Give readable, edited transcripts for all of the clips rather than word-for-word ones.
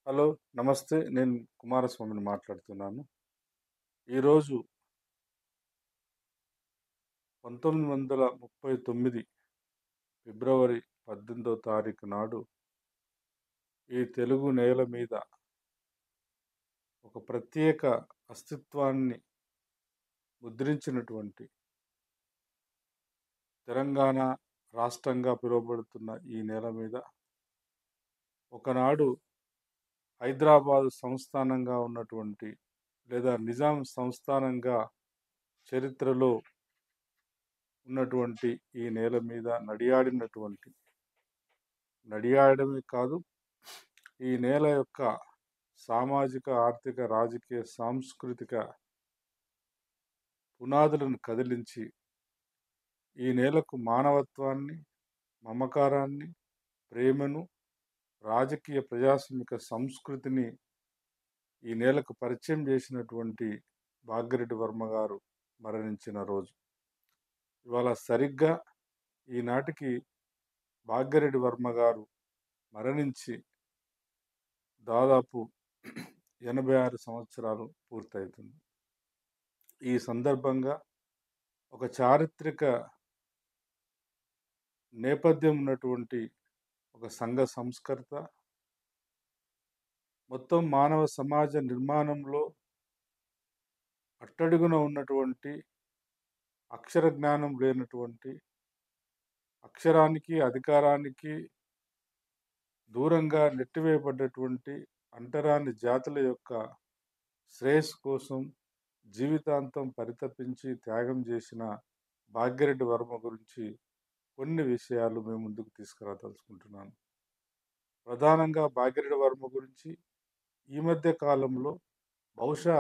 Hello! నమస్తే. నేను కుమారస్వామిని మాట్లాడుతున్నాను. ఈరోజు 1939 ఫిబ్రవరి 18వ తారీఖు నాడు ఈ తెలుగు నేల మీద ఒక ప్రత్యేక అస్తిత్వాన్ని ముద్రించినటువంటి తెలంగాణ రాష్ట్రంగా పిలువబడుతున్న ఈ నేల మీద ఒకనాడు హైదరాబాద్ సంస్థానంగా ఉన్నటువంటి లేదా నిజాం సంస్థానంగా చరిత్రలో ఉన్నటువంటి ఈ నేల మీద నడియాడమే కాదు, ఈ నేల యొక్క సామాజిక, ఆర్థిక, రాజకీయ, సాంస్కృతిక పునాదులను కదిలించి, ఈ నేలకు మానవత్వాన్ని, మమకారాన్ని, ప్రేమను, రాజకీయ, ప్రజాస్వామిక సంస్కృతిని ఈ నేలకు పరిచయం చేసినటువంటి భాగ్యరెడ్డి వర్మ గారు మరణించిన రోజు. ఇవాళ సరిగ్గా ఈనాటికి భాగ్యరెడ్డి వర్మ గారు మరణించి దాదాపు 86 సంవత్సరాలు పూర్తయితుంది. ఈ సందర్భంగా ఒక చారిత్రక నేపథ్యం ఉన్నటువంటి ఒక సంఘ సంస్కర్త, మొత్తం మానవ సమాజ నిర్మాణంలో అట్టడుగున ఉన్నటువంటి, అక్షర జ్ఞానం లేనటువంటి, అక్షరానికి, అధికారానికి దూరంగా నెట్టివేయబడ్డటువంటి అంటరాని జాతుల యొక్క శ్రేయస్సు కోసం జీవితాంతం పరితపించి త్యాగం చేసిన భాగ్యరెడ్డి వర్మ గురించి కొన్ని విషయాలు మేము ముందుకు తీసుకురాదలుచుకుంటున్నాను. ప్రధానంగా భాగ్యరెడ్డి వర్మ గురించి ఈ మధ్య కాలంలో బహుశా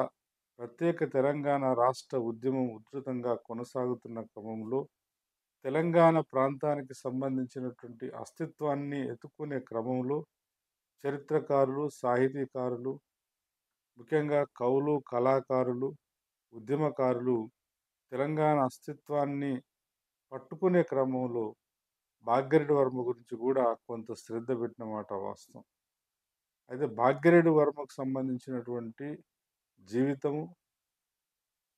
ప్రత్యేక తెలంగాణ రాష్ట్ర ఉద్యమం ఉధృతంగా కొనసాగుతున్న క్రమంలో తెలంగాణ ప్రాంతానికి సంబంధించినటువంటి అస్తిత్వాన్ని ఎత్తుకునే క్రమంలో చరిత్రకారులు, సాహితీకారులు, ముఖ్యంగా కవులు, కళాకారులు, ఉద్యమకారులు తెలంగాణ అస్తిత్వాన్ని పట్టుకునే క్రమంలో భాగ్యరెడ్డి వర్మ గురించి కూడా కొంత శ్రద్ధ పెట్టిన మాట వాస్తవం. అయితే భాగ్యరెడ్డి వర్మకు సంబంధించినటువంటి జీవితము,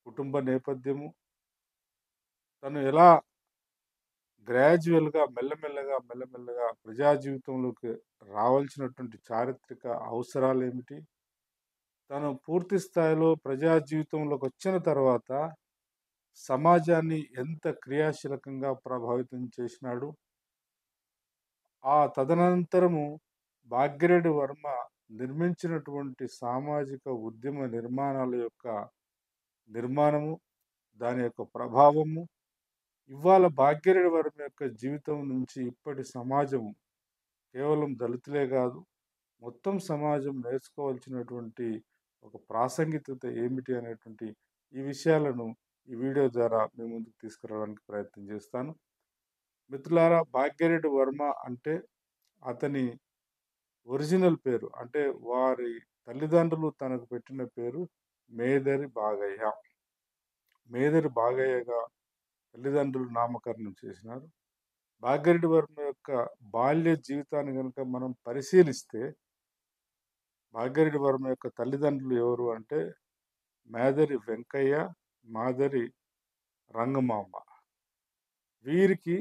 కుటుంబ నేపథ్యము, తను ఎలా గ్రాడ్యువల్‌గా మెల్లమెల్లగా ప్రజా జీవితంలోకి రావాల్సినటువంటి చారిత్రక అవసరాలేమిటి? తను పూర్తి స్థాయిలో ప్రజా జీవితంలోకొచ్చిన తర్వాత సమాజాన్ని ఎంత క్రియాశీలకంగా ప్రభావితం చేసినాడు? ఆ తదనంతరము భాగ్యరెడ్డి వర్మ నిర్మించినటువంటి సామాజిక ఉద్యమ నిర్మాణాల యొక్క నిర్మాణము, దాని యొక్క ప్రభావము, ఇవాళ భాగ్యరెడ్డి వర్మ యొక్క జీవితం నుంచి ఇప్పటి సమాజం కేవలం దళితులే కాదు, మొత్తం సమాజం నేర్చుకోవాల్సినటువంటి ఒక ప్రాసంగికత ఏమిటి అనేటువంటి ఈ విషయాలను ఈ వీడియో ద్వారా మీ ముందుకు తీసుకురావడానికి ప్రయత్నం చేస్తాను. మిత్రులారా, భాగ్యరెడ్డి వర్మ అంటే అతని ఒరిజినల్ పేరు, అంటే వారి తల్లిదండ్రులు తనకు పెట్టిన పేరు మేదరి బాగయ్య. మేదరి బాగయ్యగా తల్లిదండ్రులు నామకరణం చేసినారు. భాగ్యరెడ్డి వర్మ యొక్క బాల్య జీవితాన్ని గనుక మనం పరిశీలిస్తే, భాగ్యరెడ్డి వర్మ యొక్క తల్లిదండ్రులు ఎవరు అంటే మేదరి వెంకయ్య, మాదరి రంగమాంబ. వీరికి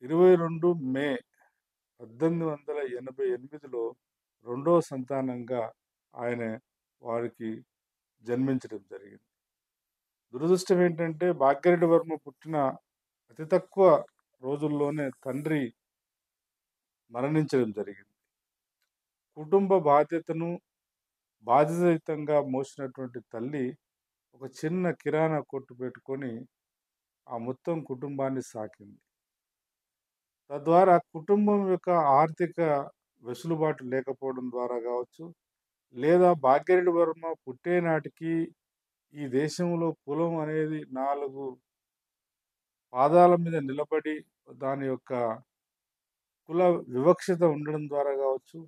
22 మే 1888లో రెండవ సంతానంగా ఆయన వారికి జన్మించడం జరిగింది. దురదృష్టం ఏంటంటే భాగ్యరెడ్డి వర్మ పుట్టిన అతి తక్కువ రోజుల్లోనే తండ్రి మరణించడం జరిగింది. కుటుంబ బాధ్యతాయుతంగా మోసినటువంటి తల్లి ఒక చిన్న కిరాణా కొట్టు పెట్టుకొని ఆ మొత్తం కుటుంబాన్ని సాకింది. తద్వారా కుటుంబం యొక్క ఆర్థిక వెసులుబాటు లేకపోవడం ద్వారా కావచ్చు, లేదా భాగ్యరెడ్డి వర్మ పుట్టే నాటికి ఈ దేశంలో కులం అనేది 4 పాదాల మీద నిలబడి దాని యొక్క కుల వివక్షత ఉండడం ద్వారా కావచ్చు,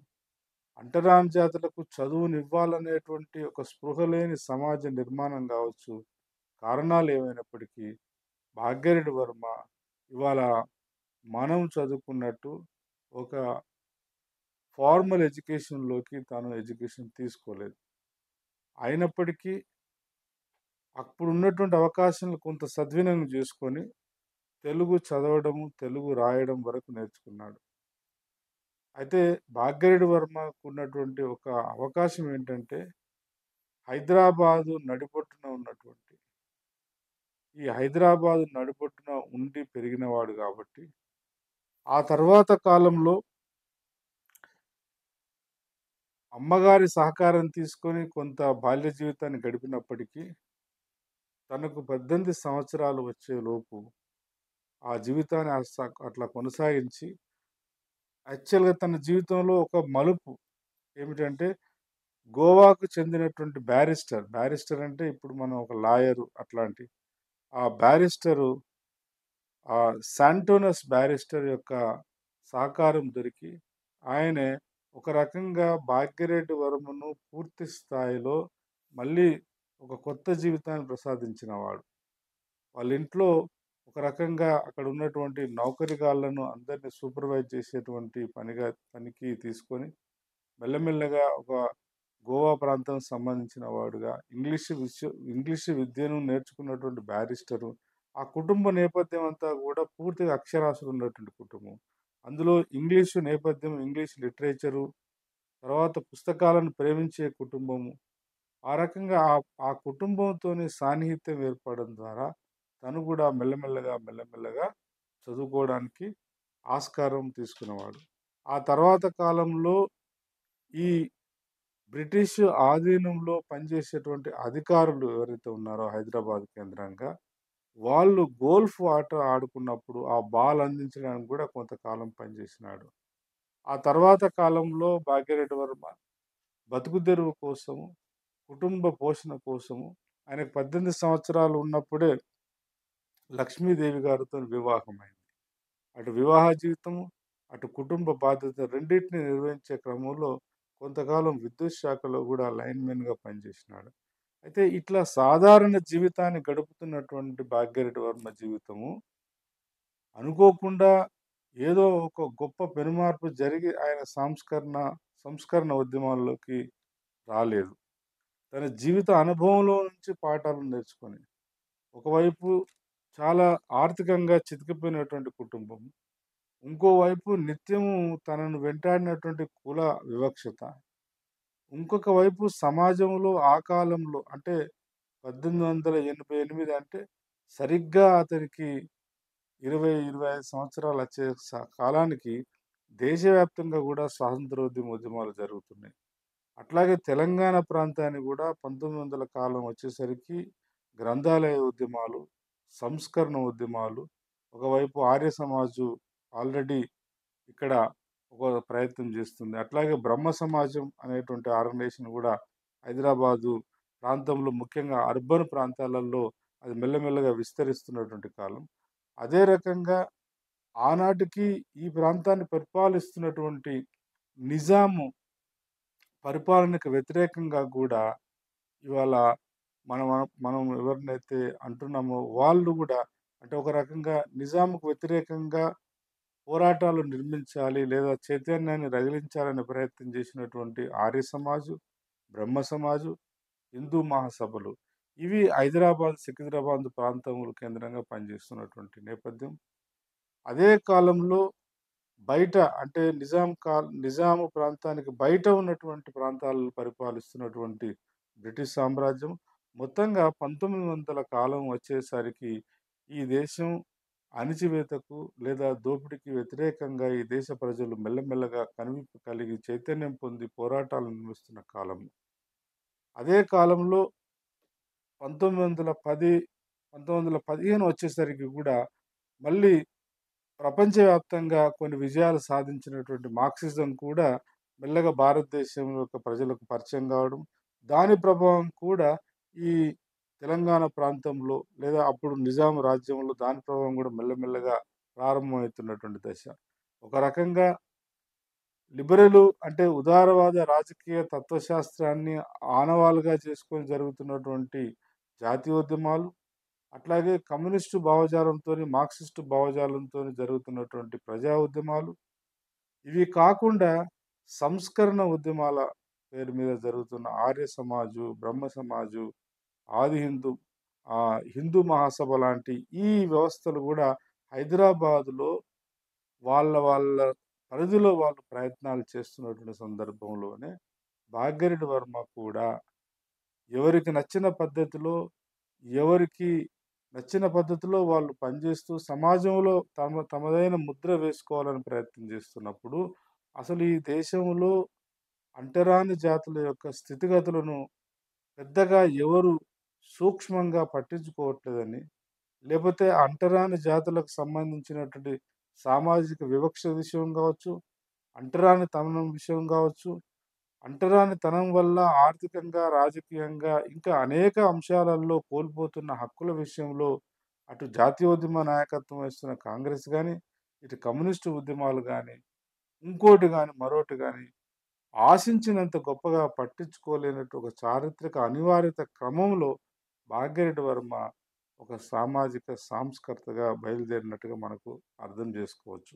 అంటరాని జాతులకు చదువునివ్వాలనేటువంటి ఒక స్పృహ లేని సమాజ నిర్మాణం కావచ్చు, కారణాలు ఏమైనప్పటికీ భాగ్యరెడ్డి వర్మ ఇవాళ మనం చదువుకున్నట్టు ఒక ఫార్మల్ ఎడ్యుకేషన్‌లోకి తాను ఎడ్యుకేషన్ తీసుకోలేదు. అయినప్పటికీ అప్పుడున్నటువంటి అవకాశాలను కొంత సద్వినియోగం చేసుకొని తెలుగు చదవడము, తెలుగు రాయడం వరకు నేర్చుకున్నాడు. అయితే భాగ్యరెడ్డి వర్మకున్నటువంటి ఒక అవకాశం ఏంటంటే, హైదరాబాదు నడిబొట్టున ఉన్నటువంటి ఈ హైదరాబాదు నడిబొట్టున ఉండి పెరిగినవాడు గాబట్టి, ఆ తర్వాత కాలంలో అమ్మగారి సహకారం తీసుకొని కొంత బాల్య జీవితాన్ని గడిపినప్పటికీ, తనకు 18 సంవత్సరాలు వచ్చేలోపు ఆ జీవితాన్ని అట్లా కొనసాగించి, యాక్చువల్‌గా తన జీవితంలో ఒక మలుపు ఏమిటంటే, గోవాకు చెందినటువంటి బ్యారిస్టర్, బ్యారిస్టర్ అంటే ఇప్పుడు మనం ఒక లాయరు అట్లాంటి. ఆ బ్యారిస్టరు శాంటోనస్ బ్యారిస్టర్ యొక్క సహకారం దొరికి, ఆయనే ఒక రకంగా భాగ్యరెడ్డి వర్మను పూర్తి స్థాయిలో మళ్ళీ ఒక కొత్త జీవితాన్ని ప్రసాదించినవాడు. వాళ్ళ ఇంట్లో ఒక రకంగా అక్కడ ఉన్నటువంటి నౌకరిగాళ్ళను అందరిని సూపర్వైజ్ చేసేటువంటి పనికి తీసుకొని మెల్లమెల్లగా ఒక గోవా ప్రాంతానికి సంబంధించిన వాడుగా ఇంగ్లీషు విద్యను నేర్చుకున్నటువంటి బ్యారిస్టరు. ఆ కుటుంబ నేపథ్యం అంతా గూడా పూర్తిగా అక్షరాస్యులు ఉన్నటువంటి కుటుంబం. అందులో ఇంగ్లీషు నేపథ్యం, ఇంగ్లీష్ లిటరేచరు, తర్వాత పుస్తకాలను ప్రేమించే కుటుంబము. ఆ రకంగా ఆ కుటుంబంతోని సాన్నిహిత్యం ఏర్పడడం ద్వారా తను గూడా మెల్లమెల్లగా చదువుకోవడానికి ఆస్కారం తీసుకునేవాడు. ఆ తర్వాత కాలంలో ఈ బ్రిటిష్ ఆధీనంలో పనిచేసేటువంటి అధికారులు ఎవరైతే ఉన్నారో హైదరాబాద్ కేంద్రంగా, వాళ్ళు గోల్ఫ్ ఆట ఆడుకున్నప్పుడు ఆ బాల్ అందించడానికి గూడా కొంతకాలం పనిచేసినాడు. ఆ తర్వాత కాలంలో భాగ్యరెడ్డి వర్మ బతుకుదెరువు కోసము, కుటుంబ పోషణ కోసము ఆయనకు 18 సంవత్సరాలు ఉన్నప్పుడే లక్ష్మీదేవి గారితోని వివాహమైంది. అటు వివాహ జీవితము, అటు కుటుంబ బాధ్యత రెండిటిని నిర్వహించే క్రమంలో కొంతకాలం విద్యుత్ శాఖలో గూడా లైన్‌మెన్‌గా పనిచేసినాడు. అయితే ఇట్లా సాధారణ జీవితాన్ని గడుపుతున్నటువంటి భాగ్యరెడ్డి వర్మ జీవితము అనుకోకుండా ఏదో ఒక గొప్ప పెనుమార్పు జరిగి ఆయన సంస్కరణ ఉద్యమాల్లోకి రాలేదు. తన జీవిత అనుభవంలో నుంచి పాఠాలు నేర్చుకొని, ఒకవైపు చాలా ఆర్థికంగా చితికిపోయినటువంటి కుటుంబం. ఇంకోవైపు నిత్యము తనను వెంటాడినటువంటి కుల వివక్షత. ఇంకొక వైపు సమాజంలో ఆ కాలంలో అంటే 1888 అంటే సరిగ్గా అతనికి 25 సంవత్సరాలొచ్చే కాలానికి దేశవ్యాప్తంగా గూడా ఉద్యమాలు జరుగుతున్నాయి. అట్లాగే తెలంగాణ ప్రాంతాన్ని గూడా 1900 కాలం వచ్చేసరికి గ్రంథాలయ ఉద్యమాలు, సంస్కరణ ఉద్యమాలు, ఒకవైపు ఆర్య సమాజు ఆల్రెడీ ఇక్కడ ఒక ప్రయత్నం చేస్తుంది. అట్లాగే బ్రహ్మ సమాజం అనేటువంటి ఆర్గనైజేషన్ గూడా హైదరాబాదు ప్రాంతంలో ముఖ్యంగా అర్బన్ ప్రాంతాలలో అది మెల్లమెల్లగా విస్తరిస్తున్నటువంటి కాలం. అదే రకంగా ఆనాటికి ఈ ప్రాంతాన్ని పరిపాలిస్తున్నటువంటి నిజాము పరిపాలనకు వ్యతిరేకంగా గూడా ఇవాళ మనం మనం ఎవరినైతే అంటున్నామో వాళ్ళు గూడా అంటే ఒక రకంగా నిజాంకు వ్యతిరేకంగా పోరాటాలు నిర్మించాలి లేదా చైతన్యాన్ని రగిలించాలనే ప్రయత్నం చేసినటువంటి ఆర్య సమాజు, బ్రహ్మ సమాజు, హిందూ మహాసభలు ఇవి హైదరాబాద్, సికింద్రాబాద్ ప్రాంతములు కేంద్రంగా పనిచేస్తున్నటువంటి నేపథ్యం. అదే కాలంలో బయట అంటే నిజాము ప్రాంతానికి బయట ఉన్నటువంటి ప్రాంతాలను పరిపాలిస్తున్నటువంటి బ్రిటిష్ సామ్రాజ్యం మొత్తంగా 1900 కాలం వచ్చేసరికి ఈ దేశం అణిచివేతకు లేదా దోపిడీకి వ్యతిరేకంగా ఈ దేశ ప్రజలు మెల్లమెల్లగా కనువిప్పు కలిగి చైతన్యం పొంది పోరాటాలు నిర్వహిస్తున్న కాలం. అదే కాలంలో 1910, 1915 వచ్చేసరికి గూడా మళ్ళీ ప్రపంచవ్యాప్తంగా కొన్ని విజయాలు సాధించినటువంటి మార్క్సిజం కూడా మెల్లగా భారతదేశం యొక్క ప్రజలకు పరిచయం కావడం, దాని ప్రభావం కూడా ఈ తెలంగాణ ప్రాంతంలో లేదా అప్పుడు నిజాం రాజ్యంలో దాని ప్రభావం కూడా మెల్లమెల్లగా ప్రారంభమవుతున్నటువంటి దశ. ఒక రకంగా లిబరలు అంటే ఉదారవాద రాజకీయ తత్వశాస్త్రాన్ని ఆనవాలుగా చేసుకొని జరుగుతున్నటువంటి జాతీయోద్యమాలు, అట్లాగే కమ్యూనిస్టు భావజాలంతోని, మార్క్సిస్టు భావజాలంతోని జరుగుతున్నటువంటి ప్రజా ఉద్యమాలు. ఇవి కాకుండా సంస్కరణ ఉద్యమాల పేరు మీద జరుగుతున్న ఆర్య సమాజు, బ్రహ్మ సమాజు, ఆది హిందూ, హిందూ మహాసభ లాంటి ఈ వ్యవస్థలు గూడా హైదరాబాదులో వాళ్ళ పరిధిలో వాళ్ళు ప్రయత్నాలు చేస్తున్నటువంటి సందర్భంలోనే భాగ్యరెడ్డి వర్మ కూడా ఎవరికి నచ్చిన పద్ధతిలో, ఎవరికి నచ్చిన పద్ధతిలో వాళ్ళు పనిచేస్తూ సమాజంలో తమదైన ముద్ర వేసుకోవాలని ప్రయత్నం చేస్తున్నప్పుడు, అసలు ఈ దేశంలో అంటరాని జాతుల యొక్క స్థితిగతులను పెద్దగా ఎవరు సూక్ష్మంగా పట్టించుకోవట్లేదని, లేపోతే అంటరాని జాతులకు సంబంధించినటువంటి సామాజిక వివక్ష విషయం గావచ్చు, అంటరానితనం విషయం గావచ్చు, అంటరానితనం వల్ల ఆర్థికంగా, రాజకీయంగా ఇంకా అనేక అంశాలలో కోల్పోతున్న హక్కుల విషయంలో అటు జాతీయోద్యమ నాయకత్వం వహిస్తున్న కాంగ్రెస్ గాని, ఇటు కమ్యూనిస్టు ఉద్యమాలు గాని, ఇంకోటి గాని, మరోటి గాని ఆశించినంత గొప్పగా పట్టించుకోలేనట్టు ఒక చారిత్రక అనివార్యత క్రమంలో భాగ్యరెడ్డి వర్మ ఒక సామాజిక సంస్కర్తగా బయలుదేరినట్టుగా మనకు అర్థం చేసుకోవచ్చు.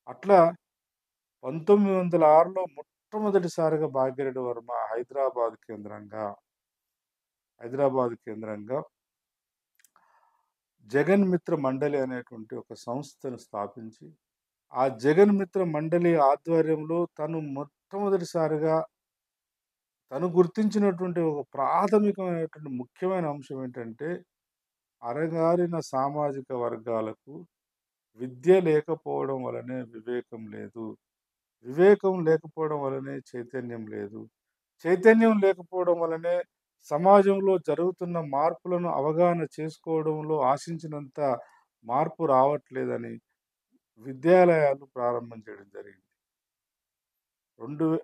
అట్లా 1906లో మొట్టమొదటిసారిగా భాగ్యరెడ్డి వర్మ హైదరాబాద్ కేంద్రంగా జగన్ మిత్ర మండలి అనేటువంటి ఒక సంస్థను స్థాపించి, ఆ జగన్ మిత్ర మండలి ఆధ్వర్యంలో తను మొట్టమొదటిసారిగా తను గుర్తించినటువంటి ఒక ప్రాథమికమైనటువంటి ముఖ్యమైన అంశం ఏంటంటే, అణగారిన సామాజిక వర్గాలకు విద్య లేకపోవడం వలనే వివేకం లేదు. వివేకం లేకపోవడం వలనే చైతన్యం లేదు. చైతన్యం లేకపోవడం వలనే సమాజంలో జరుగుతున్న మార్పులను అవగాహన చేసుకోవడంలో ఆశించినంత మార్పు రావట్లేదని విద్యాలయాలు ప్రారంభం చేయడం జరిగింది. రెండు వే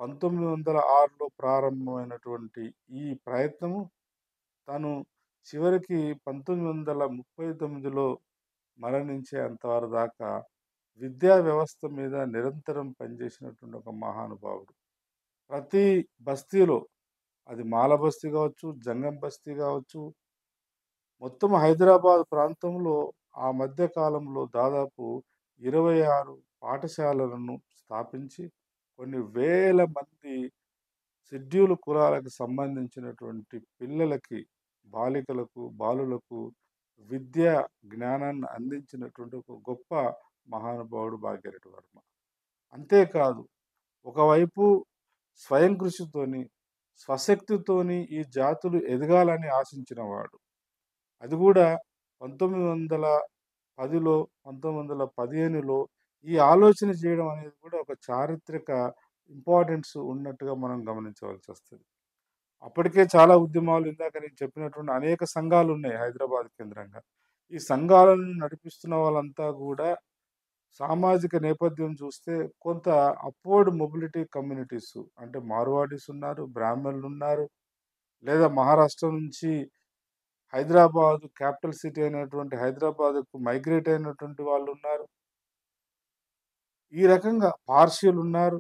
1906లో ప్రారంభమైనటువంటి ఈ ప్రయత్నము తను చివరికి 1939లో మరణించేంత వరకు దాకా విద్యా వ్యవస్థ మీద నిరంతరం పనిచేసినటువంటి ఒక మహానుభావుడు. ప్రతి బస్తీలో అది మాల బస్తీ గావచ్చు, జంగం బస్తీ గావచ్చు, మొత్తం హైదరాబాద్ ప్రాంతంలో ఆ మధ్య కాలంలో దాదాపు 26 పాఠశాలలను స్థాపించి కొన్ని వేల మంది షెడ్యూల్ కులాలకు సంబంధించినటువంటి పిల్లలకి, బాలికలకు, బాలులకు విద్యా జ్ఞానాన్ని అందించినటువంటి ఒక గొప్ప మహానుభావుడు భాగ్యరెడ్డి వర్మ. అంతేకాదు, ఒకవైపు స్వయం కృషితోని, స్వశక్తితోని ఈ జాతులు ఎదగాలని ఆశించినవాడు. అది గూడా 1910లో, 1915లో ఈ ఆలోచన చేయడం అనేది కూడా ఒక చారిత్రక ఇంపార్టెన్స్ ఉన్నట్టుగా మనం గమనించవలసొస్తది. అప్పటికే చాలా ఉద్యమాలు ఇందాక నేను చెప్పినటువంటి అనేక సంఘాలున్నాయి హైదరాబాద్ కేంద్రంగా. ఈ సంఘాలను నడిపిస్తున్న వాళ్ళంతా గూడా సామాజిక నేపథ్యం చూస్తే కొంత అప్వర్డ్ మొబిలిటీ కమ్యూనిటీస్ అంటే మార్వాడీస్ ఉన్నారు, బ్రాహ్మణులున్నారు, లేదా మహారాష్ట్ర నుంచి హైదరాబాద్ క్యాపిటల్ సిటీ అయినటువంటి హైదరాబాద్‌కు మైగ్రేట్ అయినటువంటి వాళ్ళున్నారు. ఈ రకంగా పార్షియలున్నారు.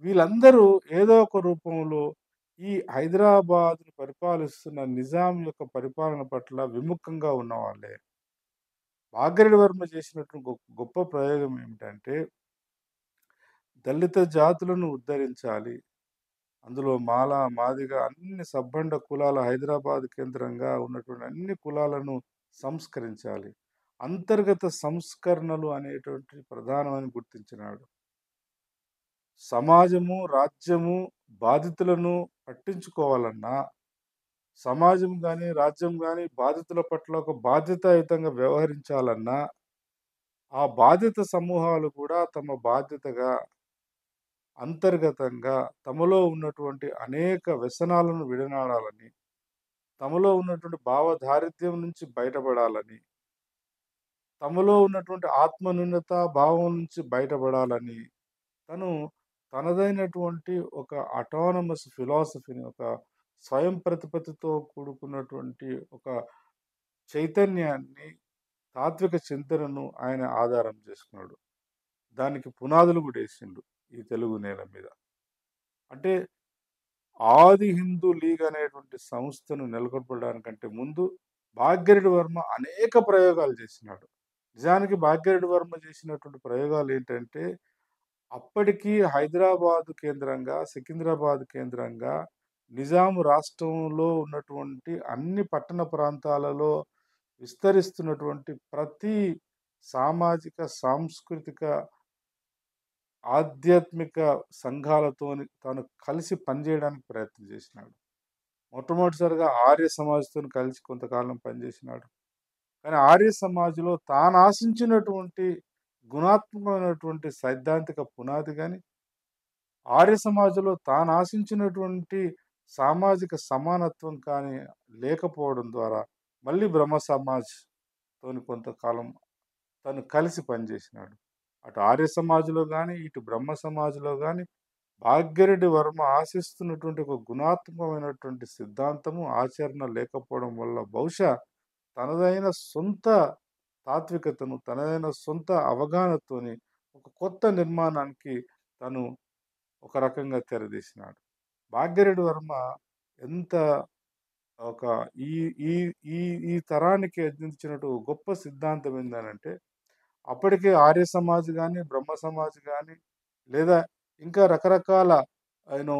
వీళ్ళందరూ ఏదో ఒక రూపంలో ఈ హైదరాబాద్‌ని పరిపాలిస్తున్న నిజాం యొక్క పరిపాలన పట్ల విముఖంగా ఉన్నవాళ్ళే. భాగ్యరెడ్డి వర్మ చేసినటువంటి గొప్ప ప్రయోగం ఏమిటంటే, దళిత జాతులను ఉద్ధరించాలి. అందులో మాల, మాదిగ అన్ని సబ్బండ కులాల హైదరాబాద్ కేంద్రంగా ఉన్నటువంటి అన్ని కులాలను సంస్కరించాలి. అంతర్గత సంస్కరణలు అనేటువంటి ప్రధానమని గుర్తించినాడు. సమాజము, రాజ్యము బాధితులను పట్టించుకోవాలన్నా, సమాజం గాని, రాజ్యం గాని బాధితుల పట్ల ఒక బాధ్యతాయుతంగా వ్యవహరించాలన్నా, ఆ బాధిత సమూహాలు కూడా తమ బాధ్యతగా అంతర్గతంగా తమలో ఉన్నటువంటి అనేక వ్యసనాలను విడనాడాలని, తమలో ఉన్నటువంటి భావదారిద్ర్యం నుంచి బయటపడాలని, తమలో ఉన్నటువంటి ఆత్మన్యూనత భావం నుంచి బయటపడాలని తను తనదైనటువంటి ఒక అటానమస్ ఫిలాసఫీని, ఒక స్వయం ప్రతిపత్తితో కూడుకున్నటువంటి ఒక చైతన్యాన్ని, తాత్విక చింతనను ఆయన ఆధారం చేసుకున్నాడు. దానికి పునాదులు గూడా ఏసిండు ఈ తెలుగు నేల మీద. అంటే ఆది హిందూ లీగ్ అనేటువంటి సంస్థను నెలకొల్పడానికంటే ముందు భాగ్యరెడ్డి వర్మ అనేక ప్రయోగాలు చేసినాడు. నిజానికి భాగ్యరెడ్డి వర్మ చేసినటువంటి ప్రయోగాలేంటంటే, అప్పటికి హైదరాబాద్ కేంద్రంగా, సికింద్రాబాద్ కేంద్రంగా నిజాం రాష్ట్రంలో ఉన్నటువంటి అన్ని పట్టణ ప్రాంతాలలో విస్తరిస్తున్నటువంటి ప్రతి సామాజిక, సాంస్కృతిక, ఆధ్యాత్మిక సంఘాలతోని తను కలిసి పనిజేయడానికి ప్రయత్నం చేసినాడు. మొట్టమొదటిసారిగా ఆర్య సమాజ్‌తోని కలిసి కొంతకాలం పనిచేసినాడు. కానీ ఆర్య సమాజ్‌లో తాను ఆశించినటువంటి గుణాత్మకమైనటువంటి సైద్ధాంతిక పునాది గాని, ఆర్య సమాజంలో తాను ఆశించినటువంటి సామాజిక సమానత్వం కానీ లేకపోవడం ద్వారా మళ్ళీ బ్రహ్మ సమాజ్‌తోని కొంతకాలం తను కలిసి పనిచేసినాడు. అటు ఆర్య సమాజ్‌లో గాని, ఇటు బ్రహ్మ సమాజ్‌లో గాని భాగ్యరెడ్డి వర్మ ఆశిస్తున్నటువంటి ఒక గుణాత్మకమైనటువంటి సిద్ధాంతము, ఆచరణ లేకపోవడం వల్ల బహుశా తనదైన సొంత తాత్వికతను, తనదైన సొంత అవగాహనతోని ఒక కొత్త నిర్మాణానికి తను ఒక రకంగా తెరదీసినాడు. భాగ్యరెడ్డి వర్మ ఎంత ఒక ఈ ఈ ఈ ఈ తరానికి అందించినటు గొప్ప సిద్ధాంతం ఏందనంటే, అప్పటికే ఆర్య సమాజ్ గాని, బ్రహ్మ సమాజ్ గాని, లేదా ఇంకా రకరకాల యూ నో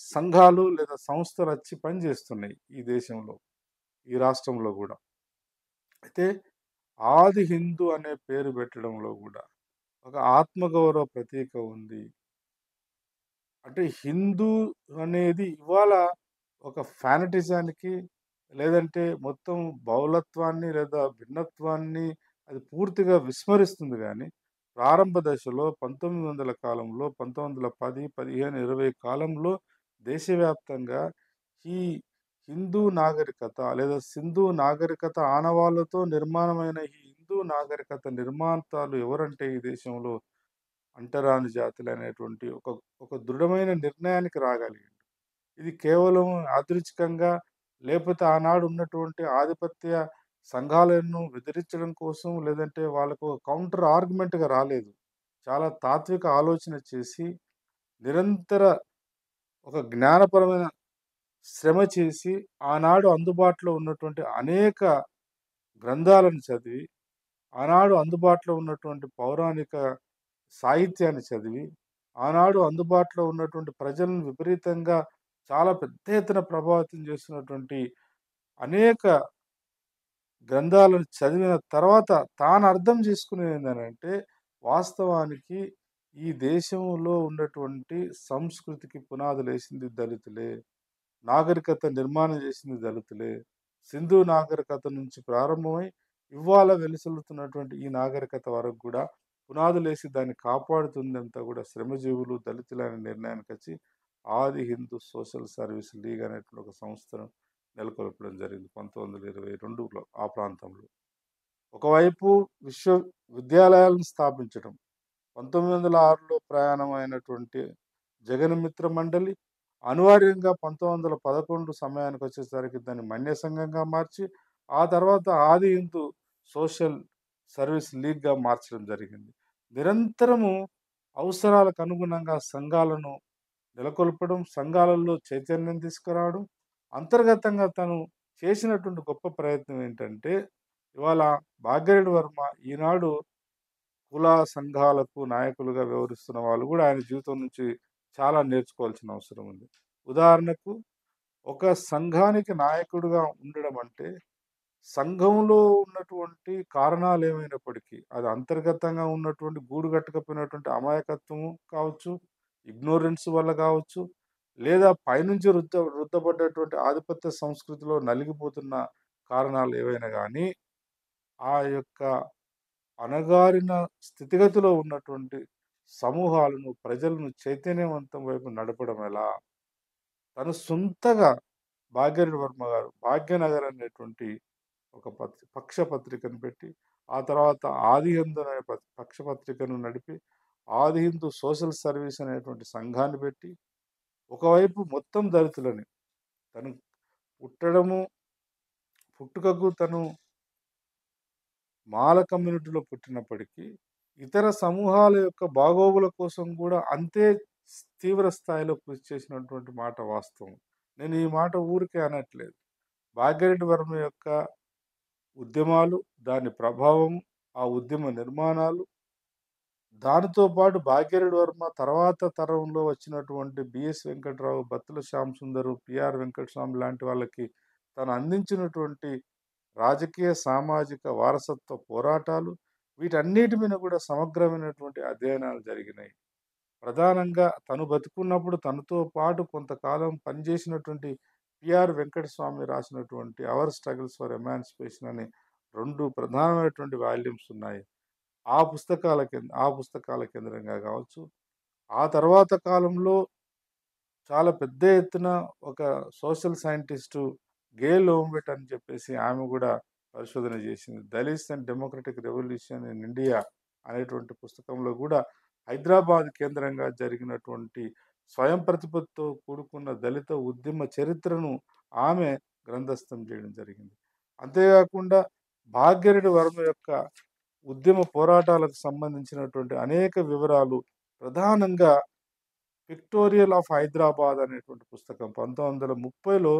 సంఘాలు లేదా సంస్థలొచ్చి పనిచేస్తున్నాయి ఈ దేశంలో, ఈ రాష్ట్రంలో గూడా. అయితే ఆది హిందూ అనే పేరు పెట్టడంలో గూడా ఒక ఆత్మగౌరవ ప్రతీక ఉంది. అంటే హిందూ అనేది ఇవాళ ఒక ఫానటిజానికి లేదంటే మొత్తం బౌలత్వాన్ని లేదా భిన్నత్వాన్ని అది పూర్తిగా విస్మరిస్తుంది గానీ, ప్రారంభ దశలో 1900 కాలంలో 1910, 15, 20 కాలంలో దేశవ్యాప్తంగా ఈ హిందూ నాగరికత లేదా సింధు నాగరికత ఆనవాళ్ళతో నిర్మాణమైన ఈ హిందూ నాగరికత నిర్మాతలు ఎవరంటే ఈ దేశంలో అంటరాని జాతులనేటువంటి ఒక దృఢమైన నిర్ణయానికి రాగలిగాడు. ఇది కేవలం యాదృచ్ఛికంగా లేపోతే ఆనాడు ఉన్నటువంటి ఆధిపత్య సంఘాలను బెదిరించడం కోసం లేదంటే వాళ్ళకు కౌంటర్ ఆర్గ్యుమెంట్‌గా రాలేదు. చాలా తాత్విక ఆలోచన చేసి నిరంతర ఒక జ్ఞానపరమైన శ్రమ చేసి ఆనాడు అందుబాటులో ఉన్నటువంటి అనేక గ్రంథాలను చదివి, ఆనాడు అందుబాటులో ఉన్నటువంటి పౌరాణిక సాహిత్యాన్ని చదివి, ఆనాడు అందుబాటులో ఉన్నటువంటి ప్రజలను విపరీతంగా చాలా పెద్ద ఎత్తున ప్రభావితం చేస్తున్నటువంటి అనేక గ్రంథాలను చదివిన తర్వాత తాను అర్థం చేసుకునేదేందనంటే, వాస్తవానికి ఈ దేశంలో ఉన్నటువంటి సంస్కృతికి పునాదులేసింది దళితులే. నాగరికత నిర్మాణం చేసింది దళితులే. సింధు నాగరికత నుంచి ప్రారంభమై ఇవాళ వెలిసిల్లుతున్నటువంటి ఈ నాగరికత వరకు గూడా పునాదులేసి దాన్ని కాపాడుతుందంతా గూడా శ్రమజీవులు, దళితులనే నిర్ణయానికొచ్చి ఆది హిందూ సోషల్ సర్వీస్ లీగ్ అనేటువంటి ఒక సంస్థను నెలకొల్పడం జరిగింది 1922లో ఆ ప్రాంతంలో. ఒకవైపు విశ్వవిద్యాలయాలను స్థాపించడం. 1906లో ప్రయాణమైనటువంటి జగన్‌మిత్ర మండలి అనివార్యంగా 1911 సమయానికొచ్చేసరికి దాన్ని మన్య సంఘంగా మార్చి, ఆ తర్వాత ఆది హిందూ సోషల్ సర్వీస్ లీగ్‌గా మార్చడం జరిగింది. నిరంతరము అవసరాలకు అనుగుణంగా సంఘాలను నెలకొల్పడం, సంఘాలలో చైతన్యం తీసుకురావడం, అంతర్గతంగా తను చేసినటువంటి గొప్ప ప్రయత్నం ఏంటంటే, ఇవాళ భాగ్యరెడ్డి వర్మ ఈనాడు కుల సంఘాలకు నాయకులుగా వ్యవహరిస్తున్న వాళ్ళు గూడా ఆయన జీవితం నుంచి చాలా నేర్చుకోవాల్సిన అవసరం ఉంది. ఉదాహరణకు ఒక సంఘానికి నాయకుడిగా ఉండడం అంటే, సంఘంలో ఉన్నటువంటి కారణాలేమైనప్పటికీ, అది అంతర్గతంగా ఉన్నటువంటి గూడు కట్టకపోయినటువంటి అమాయకత్వము కావచ్చు, ఇగ్నోరెన్స్ వల్ల కావచ్చు, లేదా పైనుంచి రుద్దబడ్డటువంటి ఆధిపత్య సంస్కృతిలో నలిగిపోతున్న కారణాలు ఏవైనా గానీ, ఆ యొక్క అణగారిన స్థితిగతిలో ఉన్నటువంటి సమూహాలను, ప్రజలను చైతన్యవంతం వైపు నడపడం ఎలా? తను సొంతగా భాగ్యరెడ్డి వర్మ గారు 'భాగ్యనగర్' అనేటువంటి ఒక పక్ష పత్రికను పెట్టి, ఆ తర్వాత 'ఆది హిందూ' అనే పక్ష పత్రికను నడిపి, 'ఆది హిందూ సోషల్ సర్వీస్' అనేటువంటి సంఘాన్ని పెట్టి, ఒకవైపు మొత్తం దళితులని తను పుట్టడము, పుట్టుకకు తను మాల కమ్యూనిటీలో పుట్టినప్పటికీ, ఇతర సమూహాల యొక్క బాగోగుల కోసం గూడా అంతే తీవ్ర స్థాయిలో కృషి చేసినటువంటి మాట వాస్తవం. నేను ఈ మాట ఊరికే అనట్లేదు. భాగ్యరెడ్డి వర్మ యొక్క ఉద్యమాలు, దాని ప్రభావం, ఆ ఉద్యమ నిర్మాణాలు, దానితో పాటు భాగ్యరెడ్డి వర్మ తర్వాత తరంలో వచ్చినటువంటి బిఎస్ వెంకట్రావు, బత్తుల శ్యామ్ సుందరు, పిఆర్ వెంకటస్వామి లాంటి వాళ్ళకి తను అందించినటువంటి రాజకీయ, సామాజిక వారసత్వ పోరాటాలు వీటన్నిటి మీద కూడా సమగ్రమైనటువంటి అధ్యయనాలు జరిగినాయి. ప్రధానంగా తను బతికున్నప్పుడు తనతో పాటు కొంతకాలం పనిచేసినటువంటి పిఆర్ వెంకటస్వామి రాసినటువంటి 'అవర్ స్ట్రగుల్స్ ఫర్ ఎమాన్సిపేషన్' అని 2 ప్రధానమైనటువంటి వాల్యూమ్స్ ఉన్నాయి. ఆ పుస్తకాల కేంద్రంగా కావచ్చు. ఆ తర్వాత కాలంలో చాలా పెద్ద ఎత్తున ఒక సోషల్ సైంటిస్టు గేల్ ఓంబెట్ అని చెప్పేసి ఆమె గూడా పరిశోధన జేసింది. 'Dalits and democratic revolution in India' అనేటువంటి పుస్తకంలో గూడా హైదరాబాద్ కేంద్రంగా జరిగినటువంటి స్వయం ప్రతిపత్తితో కూడుకున్న దళిత ఉద్యమ చరిత్రను ఆమె గ్రంథస్థం జేయడం జరిగింది. అంతేగాకుండా భాగ్యరెడ్డి వర్మ యొక్క ఉద్యమ పోరాటాలకు సంబంధించినటువంటి అనేక వివరాలు ప్రధానంగా 'పిక్టోరియల్ ఆఫ్ హైదరాబాద్' అనేటువంటి పుస్తకం 1930లో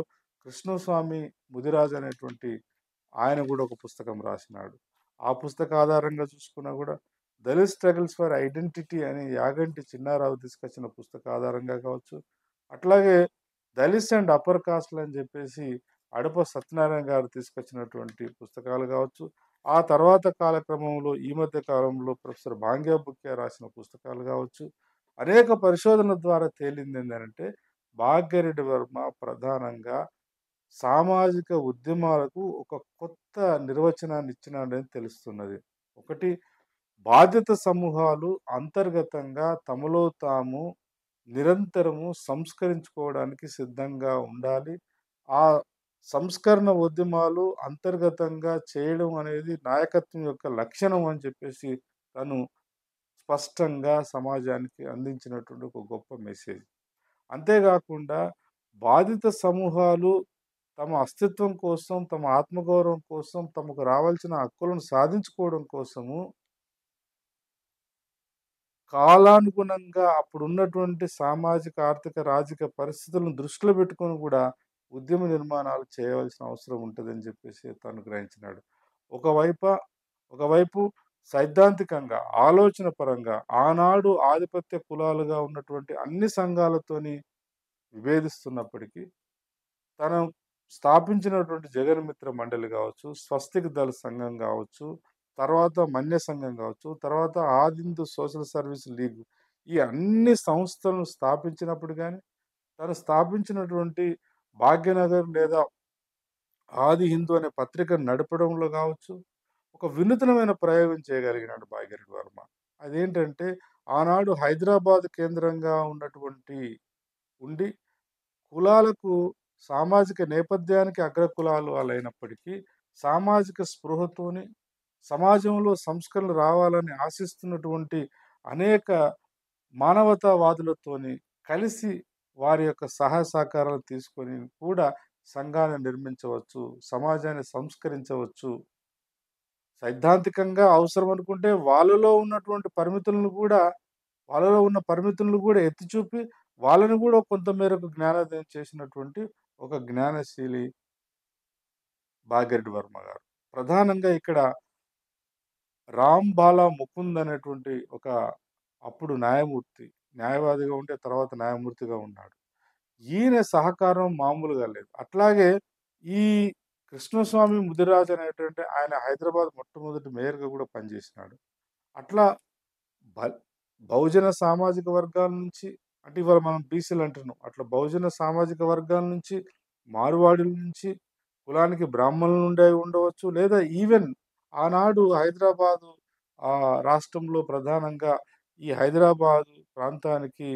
కృష్ణస్వామి ముదిరాజ్ అనేటువంటి ఆయన గూడా ఒక పుస్తకం రాసినాడు. ఆ పుస్తక ఆధారంగా చూసుకున్నా గూడా 'దళిత్ స్ట్రగుల్స్ ఫర్ ఐడెంటిటీ' అని యాగంటి చిన్నారావు తీసుకొచ్చిన పుస్తక ఆధారంగా కావచ్చు. అట్లాగే 'దళిత్స్ అండ్ అప్పర్ కాస్ట్‌లు' అని జెప్పేసి అడప సత్యనారాయణ గారు తీసుకొచ్చినటువంటి పుస్తకాలు గావచ్చు. ఆ తర్వాత కాలక్రమంలో ఈ మధ్య కాలంలో ప్రొఫెసర్ భాంగ్య బుక్య రాసిన పుస్తకాలు గావచ్చు. అనేక పరిశోధనల ద్వారా తేలిందేంటంటే, భాగ్యరెడ్డి వర్మ ప్రధానంగా సామాజిక ఉద్యమాలకు ఒక కొత్త నిర్వచనాన్ని ఇచ్చినాడని తెలుస్తున్నది. ఒకటి, బాధ్యత సమూహాలు అంతర్గతంగా తమలో తాము నిరంతరము సంస్కరించుకోవడానికి సిద్ధంగా ఉండాలి. ఆ సంస్కరణ ఉద్యమాలు అంతర్గతంగా చేయడం అనేది నాయకత్వం యొక్క లక్షణం అని చెప్పేసి తను స్పష్టంగా సమాజానికి అందించినటువంటి ఒక గొప్ప మెసేజ్. అంతేగాకుండా బాధిత సమూహాలు తమ అస్తిత్వం కోసం, తమ ఆత్మగౌరవం కోసం, తమకు రావాల్సిన హక్కులను సాధించుకోవడం కోసము కాలానుగుణంగా అప్పుడున్నటువంటి సామాజిక, ఆర్థిక, రాజకీయ పరిస్థితులను దృష్టిలో పెట్టుకొని గూడా ఉద్యమ నిర్మాణాలు చేయవలసిన అవసరం ఉంటదని జెప్పేసి తను గ్రహించినాడు. ఒకవైప ఒకవైపు సైద్ధాంతికంగా, ఆలోచన పరంగా ఆనాడు ఆధిపత్య కులాలుగా ఉన్నటువంటి అన్ని సంఘాలతోని విభేదిస్తున్నప్పటికీ, తను స్థాపించినటువంటి జగన్మిత్ర మండలి గావచ్చు, స్వస్తిక్ దళ్ సంఘం గావచ్చు, తర్వాత మన్య సంఘం గావచ్చు, తర్వాత ఆదిందు సోషల్ సర్వీస్ లీగ్ ఈ అన్ని సంస్థలను స్థాపించినప్పుడు గాని, తను స్థాపించినటువంటి భాగ్యనగర్ లేదా ఆది హిందూ అనే పత్రికను నడపడంలో గావచ్చు, ఒక వినూత్నమైన ప్రయోగం చేయగలిగినాడు భాగ్యరెడ్డి వర్మ. అదేంటంటే, ఆనాడు హైదరాబాద్ కేంద్రంగా ఉన్నటువంటి ఉండి కులాలకు సామాజిక నేపథ్యానికి అగ్రకులాలు వాళ్ళైనప్పటికీ, సామాజిక స్పృహతోని సమాజంలో సంస్కరణలు రావాలని ఆశిస్తున్నటువంటి అనేక మానవతావాదులతోని కలిసి వారి యొక్క సహాయ సహకారాలు తీసుకొని కూడా సంఘాన్ని నిర్మించవచ్చు, సమాజాన్ని సంస్కరించవచ్చు. సైద్ధాంతికంగా అవసరం అనుకుంటే వాళ్ళలో ఉన్న పరిమితులను గూడా ఎత్తి చూపి, వాళ్ళని గూడా కొంత మేరకు జ్ఞానోదయం చేసినటువంటి ఒక జ్ఞానశీలి భాగ్యరెడ్డి వర్మ గారు. ప్రధానంగా ఇక్కడ రామ్ బాలా ముకుంద్ అనేటువంటి ఒక అప్పుడు న్యాయమూర్తి, న్యాయవాదిగా ఉంటే తర్వాత న్యాయమూర్తిగా ఉన్నాడు. ఈయన సహకారం మామూలుగా లేదు. అట్లాగే ఈ కృష్ణస్వామి ముదిరాజ్ అనేటువంటి ఆయన హైదరాబాద్ మొట్టమొదటి మేయర్‌గా గూడా పనిజేసినాడు. అట్లా బ బహుజన సామాజిక వర్గాల నుంచి అంటే ఇవాళ మనం బీసీలు అంటున్నాం. అట్లా బహుజన సామాజిక వర్గాల నుంచి, మార్వాడీల నుంచి, కులానికి బ్రాహ్మణుల నుండే ఉండవచ్చు. లేదా ఈవెన్ ఆనాడు హైదరాబాదు రాష్ట్రంలో ప్రధానంగా ఈ హైదరాబాదు ప్రాంతానికి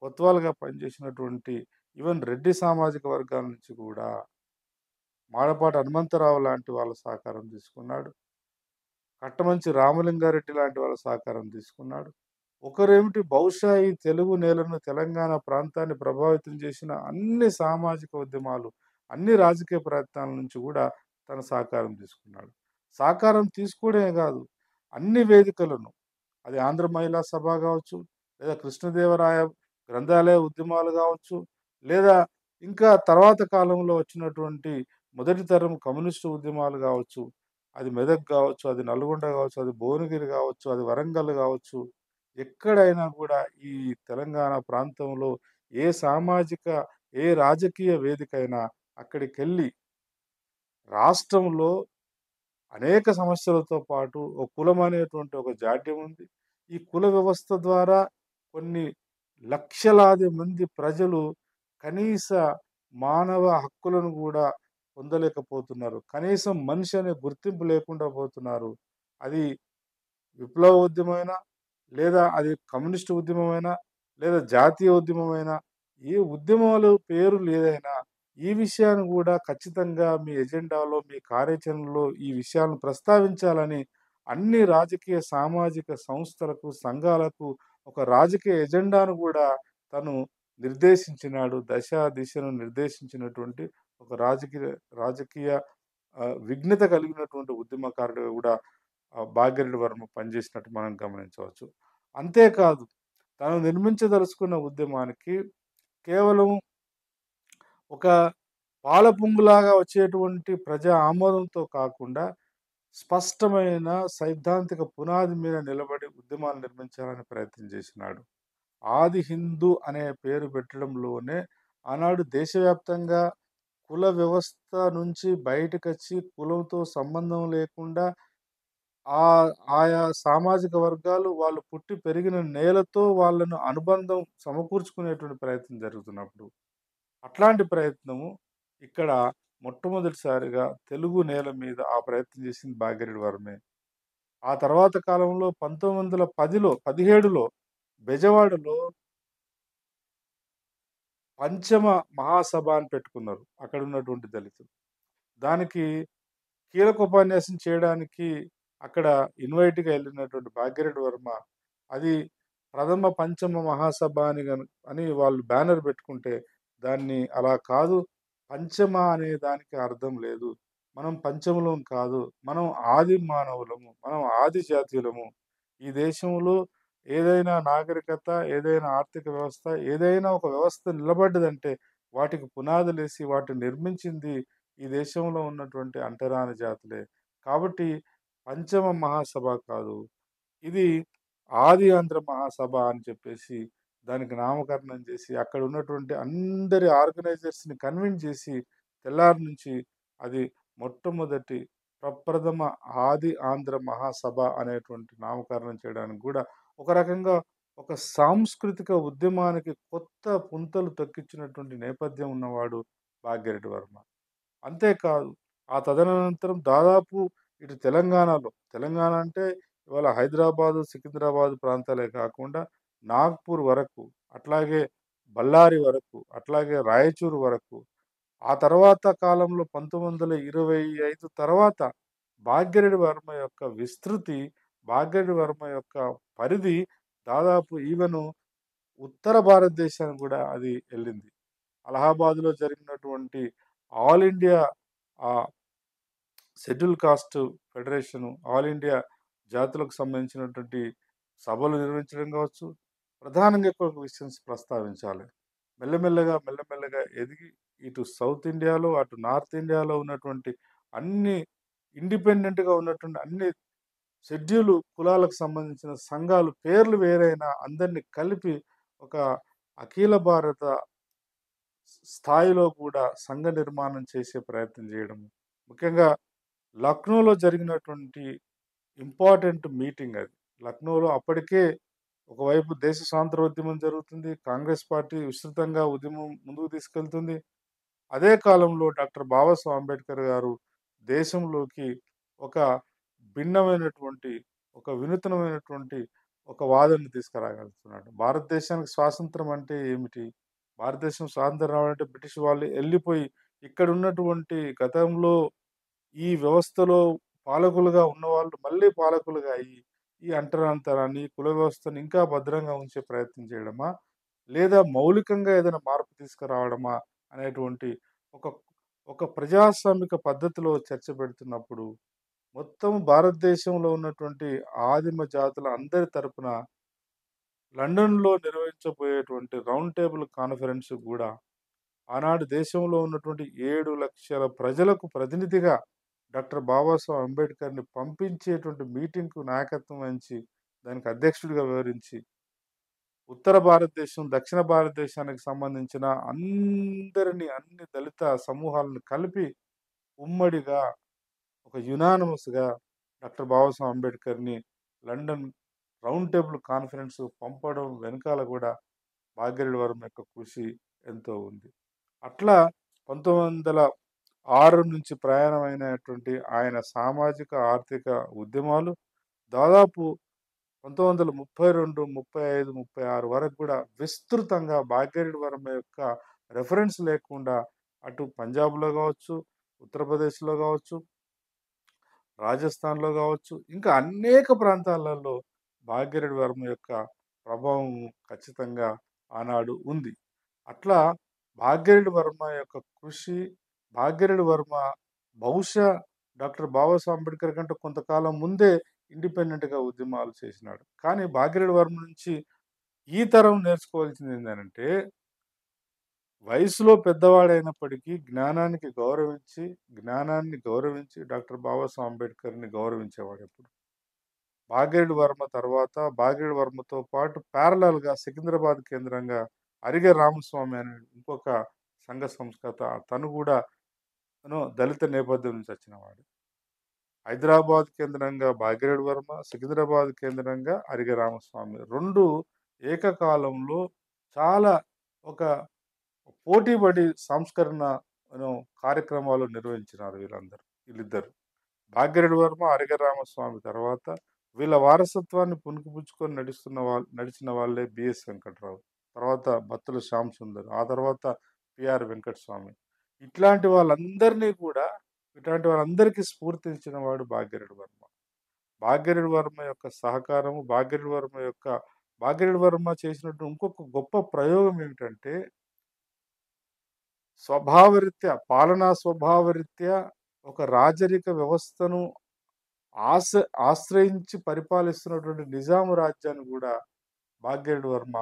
కొత్వాల్‌గా పనిచేసినటువంటి ఈవెన్ రెడ్డి సామాజిక వర్గాల నుంచి కూడా మాడపాటి హనుమంతరావు లాంటి వాళ్ళ సహకారం తీసుకున్నాడు. కట్టమంచి రామలింగారెడ్డి లాంటి వాళ్ళ సహకారం తీసుకున్నాడు. ఒకరేమిటి బహుశా ఈ తెలుగు నేలను, తెలంగాణ ప్రాంతాన్ని ప్రభావితం చేసిన అన్ని సామాజిక ఉద్యమాలు, అన్ని రాజకీయ ప్రయత్నాల నుంచి గూడా తన సహకారం తీసుకున్నాడు. సహకారం తీసుకోవడమే గాదు, అన్ని వేదికలను అది ఆంధ్ర మహిళా సభ గావచ్చు, లేదా కృష్ణదేవరాయ గ్రంథాలయ ఉద్యమాలు గావచ్చు, లేదా ఇంకా తర్వాత కాలంలో వచ్చినటువంటి మొదటి తరం కమ్యూనిస్టు ఉద్యమాలు గావచ్చు. అది మెదక్ గావచ్చు, అది నల్గొండ గావచ్చు, అది భువనగిరి గావచ్చు, అది వరంగల్ గావచ్చు. ఎక్కడైనా కూడా ఈ తెలంగాణ ప్రాంతంలో ఏ సామాజిక, ఏ రాజకీయ వేదికైనా అక్కడికెళ్ళి రాష్ట్రంలో అనేక సమస్యలతో పాటు ఒక కులం అనేటువంటి ఒక జాడ్యం ఉంది. ఈ కుల వ్యవస్థ ద్వారా కొన్ని లక్షలాది మంది ప్రజలు కనీస మానవ హక్కులను గూడా పొందలేకపోతున్నారు. కనీసం మనిషి అనే గుర్తింపు లేకుండా పోతున్నారు. అది విప్లవ ఉద్యమమైనా, లేదా అది కమ్యూనిస్టు ఉద్యమమైనా, లేదా జాతీయ ఉద్యమమైనా, ఏ ఉద్యమాలు పేరులు ఏదైనా, ఈ విషయాన్ని గూడా ఖచ్చితంగా మీ ఎజెండాలో, మీ కార్యాచరణలో ఈ విషయాలను ప్రస్తావించాలని అన్ని రాజకీయ, సామాజిక సంస్థలకు, సంఘాలకు ఒక రాజకీయ ఎజెండాను గూడా తను నిర్దేశించినాడు. దశ, దిశను నిర్దేశించినటువంటి ఒక రాజకీయ రాజకీయ విఘ్నత కలిగినటువంటి ఉద్యమకారుడుగా గూడా 'భాగ్యరెడ్డి వర్మ' పనిచేసినట్టు మనం గమనించవచ్చు. అంతేకాదు తను నిర్మించదలుచుకున్న ఉద్యమానికి కేవలం ఒక పాలపుంగులాగా వచ్చేటువంటి ప్రజా ఆమోదంతో కాకుండా, స్పష్టమైన సైద్ధాంతిక పునాది మీద నిలబడి ఉద్యమాలు నిర్మించాలని ప్రయత్నం చేసినాడు. ఆది హిందూ అనే పేరు పెట్టడంలోనే ఆనాడు దేశవ్యాప్తంగా కుల వ్యవస్థ నుంచి బయటకొచ్చి కులంతో సంబంధం లేకుండా ఆయా సామాజిక వర్గాలు వాళ్ళు పుట్టి పెరిగిన నేలతో వాళ్ళను అనుబంధం సమకూర్చుకునేటువంటి ప్రయత్నం జరుగుతున్నప్పుడు, అట్లాంటి ప్రయత్నము ఇక్కడ మొట్టమొదటిసారిగా తెలుగు నేల మీద ఆ ప్రయత్నం చేసింది భాగ్యరెడ్డి వర్మే. ఆ తర్వాత కాలంలో 17లో బెజవాడలో పంచమ మహాసభ అని పెట్టుకున్నారు అక్కడున్నటువంటి దళితులు. దానికి కీలక ఉపన్యాసం చేయడానికి అక్కడ ఇన్వైట్‌గా ఎళ్ళినటువంటి భాగ్యరెడ్డి వర్మ, అది ప్రథమ పంచమ మహాసభ అని వాళ్ళు బ్యానర్ పెట్టుకుంటే, దాన్ని అలా కాదు, పంచమ అనే దానికి అర్థం లేదు. మనం పంచములం కాదు. మనం ఆది మానవులము. మనం ఆది జాతీయులము. ఈ దేశంలో ఏదైనా నాగరికత, ఏదైనా ఆర్థిక వ్యవస్థ, ఏదైనా ఒక వ్యవస్థ నిలబడ్డదంటే వాటికి పునాదులేసి వాటిని నిర్మించింది ఈ దేశంలో ఉన్నటువంటి అంటరాని జాతులే. కాబట్టి పంచమ మహాసభ కాదు. ఇది ఆది ఆంధ్ర మహాసభ అని చెప్పేసి దానికి నామకరణం చేసి, అక్కడ ఉన్నటువంటి అందరి ఆర్గనైజర్స్‌ని కన్విన్స్ చేసి, తెల్లారి నుంచి అది మొట్టమొదటి ప్రప్రథమ ఆది ఆంధ్ర మహాసభ అనేటువంటి నామకరణం చేయడానికి గూడా ఒక రకంగా ఒక సాంస్కృతిక ఉద్యమానికి కొత్త పుంతలు తొక్కించినటువంటి నేపథ్యం ఉన్నవాడు భాగ్యరెడ్డి వర్మ. అంతేకాదు, ఆ తదనంతరం దాదాపు ఇటు తెలంగాణ అంటే ఇవాళ హైదరాబాదు, సికింద్రాబాద్ ప్రాంతాలే కాకుండా నాగ్‌పూర్ వరకు, అట్లాగే బళ్ళారి వరకు, అట్లాగే రాయచూరు వరకు, ఆ తర్వాత కాలంలో 1925 తర్వాత భాగ్యరెడ్డి వర్మ యొక్క విస్తృతి, భాగ్యరెడ్డి వర్మ యొక్క పరిధి దాదాపు ఈవెను ఉత్తర భారతదేశానికి గూడా అది ఎళ్ళింది. అలహాబాద్‌లో జరిగినటువంటి ఆల్ ఇండియా ఆహ్, schedule caste federation, all India జాతులకు సంబంధించినటువంటి సభలు నిర్వహించడం గావచ్చు. ప్రధానంగా ఇక్కడ ఒక విషయం ప్రస్తావించాలి. మెల్లమెల్లగా ఎదిగి ఇటు సౌత్ ఇండియాలో, అటు నార్త్ ఇండియాలో ఉన్నటువంటి అన్ని ఇండిపెండెంట్‌గా ఉన్నటువంటి అన్ని షెడ్యూల్ కులాలకు సంబంధించిన సంఘాలు పేర్లు వేరైనా అందరిని కలిపి ఒక అఖిల భారత స్థాయిలో కూడా సంఘ నిర్మాణం చేసే ప్రయత్నం చేయడం. ముఖ్యంగా లక్నోలో జరిగినటువంటి ఇంపార్టెంట్ మీటింగ్ అది. లక్నోలో అప్పటికే ఒకవైపు దేశ స్వాతంత్రోద్యమం జరుగుతుంది. కాంగ్రెస్ పార్టీ విస్తృతంగా ఉద్యమం ముందుకు తీసుకెళ్తుంది. అదే కాలంలో డాక్టర్ బాబాసాహెబ్ అంబేద్కర్ గారు దేశంలోకి ఒక భిన్నమైనటువంటి, ఒక వినూత్నమైనటువంటి ఒక వాదనను తీసుకురాగలుగుతున్నాడు. భారతదేశానికి స్వాతంత్రం అంటే ఏమిటి? భారతదేశం స్వాతంత్రం రావాలంటే బ్రిటిష్ వాళ్ళు ఎళ్ళిపోయి ఇక్కడున్నటువంటి గతంలో ఈ వ్యవస్థలో పాలకులుగా ఉన్నవాళ్ళు మళ్ళీ పాలకులుగా అయ్యి, ఈ అంటరానితనాన్ని, కుల వ్యవస్థను ఇంకా భద్రంగా ఉంచే ప్రయత్నం చేయడమా? లేదా మౌలికంగా ఏదైనా మార్పు తీసుకురావడమా? అనేటువంటి ఒక ఒక ప్రజాస్వామిక పద్ధతిలో చర్చ పెడుతున్నప్పుడు, మొత్తం భారతదేశంలో ఉన్నటువంటి ఆదిమ జాతుల అందరి తరపున లండన్‌లో నిర్వహించబోయేటువంటి రౌండ్ టేబుల్ కాన్ఫరెన్స్ గూడా ఆనాడు దేశంలో ఉన్నటువంటి 7,00,000 ప్రజలకు ప్రతినిధిగా డాక్టర్ బాబాసాహెబ్ అంబేద్కర్‌ని పంపించేటువంటి మీటింగ్‌కు నాయకత్వం వహించి, దానికి అధ్యక్షుడిగా వ్యవహరించి ఉత్తర భారతదేశం, దక్షిణ భారతదేశానికి సంబంధించిన అన్ని దళిత సమూహాలను కలిపి ఉమ్మడిగా ఒక యునానిమస్‌గా డాక్టర్ బాబాసాహెబ్ అంబేద్కర్‌ని లండన్ రౌండ్ టేబుల్ కాన్ఫరెన్స్ పంపడం వెనకాల గూడా భాగ్యరెడ్డి వర్మ యొక్క కృషి ఎంతో ఉంది. అట్లా 1906 నుంచి ప్రయాణమైనటువంటి ఆయన సామాజిక, ఆర్థిక ఉద్యమాలు దాదాపు 1932, 35, 36 వరకు గూడా విస్తృతంగా భాగ్యరెడ్డి వర్మ యొక్క రిఫరెన్స్ లేకుండా అటు పంజాబ్‌లో గావచ్చు, ఉత్తరప్రదేశ్‌లో గావచ్చు, రాజస్థాన్‌లో గావచ్చు, ఇంకా అనేక ప్రాంతాలలో భాగ్యరెడ్డి వర్మ యొక్క ప్రభావం ఖచ్చితంగా ఆనాడు ఉంది. అట్లా భాగ్యరెడ్డి వర్మ యొక్క కృషి, భాగ్యరెడ్డి వర్మ బహుశా డాక్టర్ బాబాసాహెబ్ అంబేద్కర్ కంటే కొంతకాలం ముందే ఇండిపెండెంట్‌గా ఉద్యమాలు చేసినాడు. కానీ భాగ్యరెడ్డి వర్మ నుంచి ఈ తరం నేర్చుకోవాల్సిందేందనంటే, వయసులో పెద్దవాడైనప్పటికీ జ్ఞానాన్ని గౌరవించి డాక్టర్ బాబాసాహెబ్ అంబేద్కర్‌ని గౌరవించేవాడెప్పుడు. భాగ్యరెడ్డి వర్మ తర్వాత, భాగ్యరెడ్డి వర్మతో పాటు ప్యారలల్‌గా సికింద్రాబాద్ కేంద్రంగా అరిగె రామస్వామి అనే ఇంకొక సంఘ సంస్కర్త తను గూడా దళిత నేపథ్యం నుంచి వచ్చినవాడు. హైదరాబాద్ కేంద్రంగా భాగ్యరెడ్డి వర్మ, సికింద్రాబాద్ కేంద్రంగా అరిగె రామస్వామి. 2 ఏకకాలంలో చాలా ఒక పోటీపడి సంస్కరణ ను కార్యక్రమాలు నిర్వహించినారు వీళ్ళిద్దరు. భాగ్యరెడ్డి వర్మ, అరిగె రామస్వామి తర్వాత వీళ్ళ వారసత్వాన్ని పుణికిపుచ్చుకొని నడిచిన వాళ్ళే బిఎస్ వెంకట్రావు. తర్వాత బత్తుల శ్యామ్ సుందర్. ఆ తర్వాత పిఆర్ వెంకటస్వామి. ఇట్లాంటి వాళ్ళందరినీ కూడా ఇట్లాంటి వాళ్ళందరికీ స్ఫూర్తినిచ్చిన వాడు భాగ్యరెడ్డి వర్మ. భాగ్యరెడ్డి వర్మ యొక్క సహకారము, భాగ్యరెడ్డి వర్మ చేసినట్టు ఇంకొక గొప్ప ప్రయోగం ఏమిటంటే పాలనా స్వభావరీత్యా ఒక రాజరిక వ్యవస్థను ఆశ ఆశ్రయించి పరిపాలిస్తున్నటువంటి నిజాము రాజ్యాన్ని గూడా భాగ్యరెడ్డి వర్మ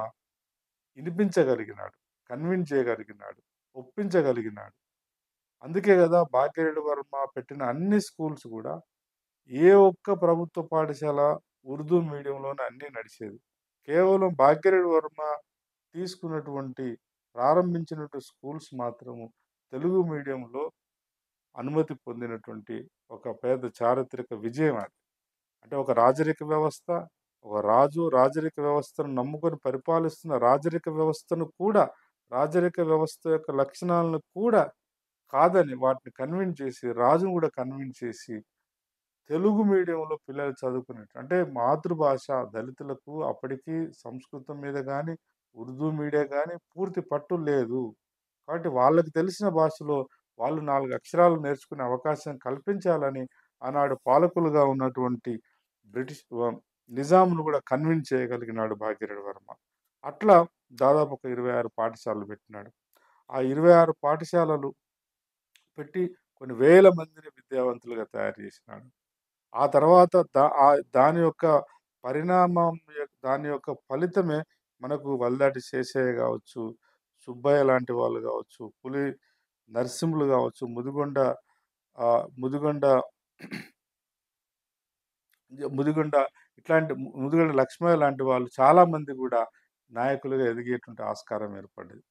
ఇనిపించగలిగినాడు. కన్విన్స్ చేయగలిగినాడు. ఒప్పించగలిగినాడు. అందుకే గదా! భాగ్యరెడ్డి వర్మ పెట్టిన అన్ని స్కూల్స్ గూడా ఏ ఒక్క ప్రభుత్వ పాఠశాల ఉర్దూ మీడియంలోనే అన్నీ నడిచేది. కేవలం భాగ్యరెడ్డి వర్మ తీసుకున్నటువంటి ప్రారంభించినటువంటి స్కూల్స్ మాత్రము తెలుగు మీడియంలో అనుమతి పొందినటువంటి ఒక పెద్ద చారిత్రక విజయం అది. అంటే ఒక రాజరిక వ్యవస్థ, ఒక రాజు రాజరిక వ్యవస్థను నమ్ముకొని పరిపాలిస్తున్న రాజరిక వ్యవస్థ యొక్క లక్షణాలను కూడా కాదని వాటిని కన్విన్స్ చేసి, రాజును గూడా కన్విన్స్ చేసి తెలుగు మీడియంలో పిల్లలు చదువుకునేట్టు. అంటే మాతృభాష దళితులకు అప్పటికి సంస్కృతం మీద గాని, ఉర్దూ మీడియా గాని పూర్తి పట్టు లేదు. కాబట్టి వాళ్ళకి తెలిసిన భాషలో వాళ్ళు 4 అక్షరాలు నేర్చుకునే అవకాశం కల్పించాలని ఆనాడు పాలకులుగా ఉన్నటువంటి బ్రిటిష్ నిజాంను గూడా కన్విన్స్ చేయగలిగినాడు భాగ్యరెడ్డి వర్మ. అట్లా దాదాపు ఒక 26 పాఠశాలలు పెట్టినాడు. ఆ 26 పాఠశాలలు పెట్టి కొన్ని వేల మందిని విద్యావంతులుగా తయారు చేసినాడు. ఆ తర్వాత దాని యొక్క దాని యొక్క ఫలితమే మనకు వల్దాటి శేషయ్య గావచ్చు, సుబ్బయ్య లాంటి వాళ్ళు గావచ్చు, పులి నరసింహులు గావచ్చు, ముదిగొండ ముదిగొండ ముదిగొండ లక్ష్మయ్య లాంటి వాళ్ళు చాలామంది గూడా నాయకులుగా ఎదిగేటువంటి ఆస్కారం ఏర్పడ్డది.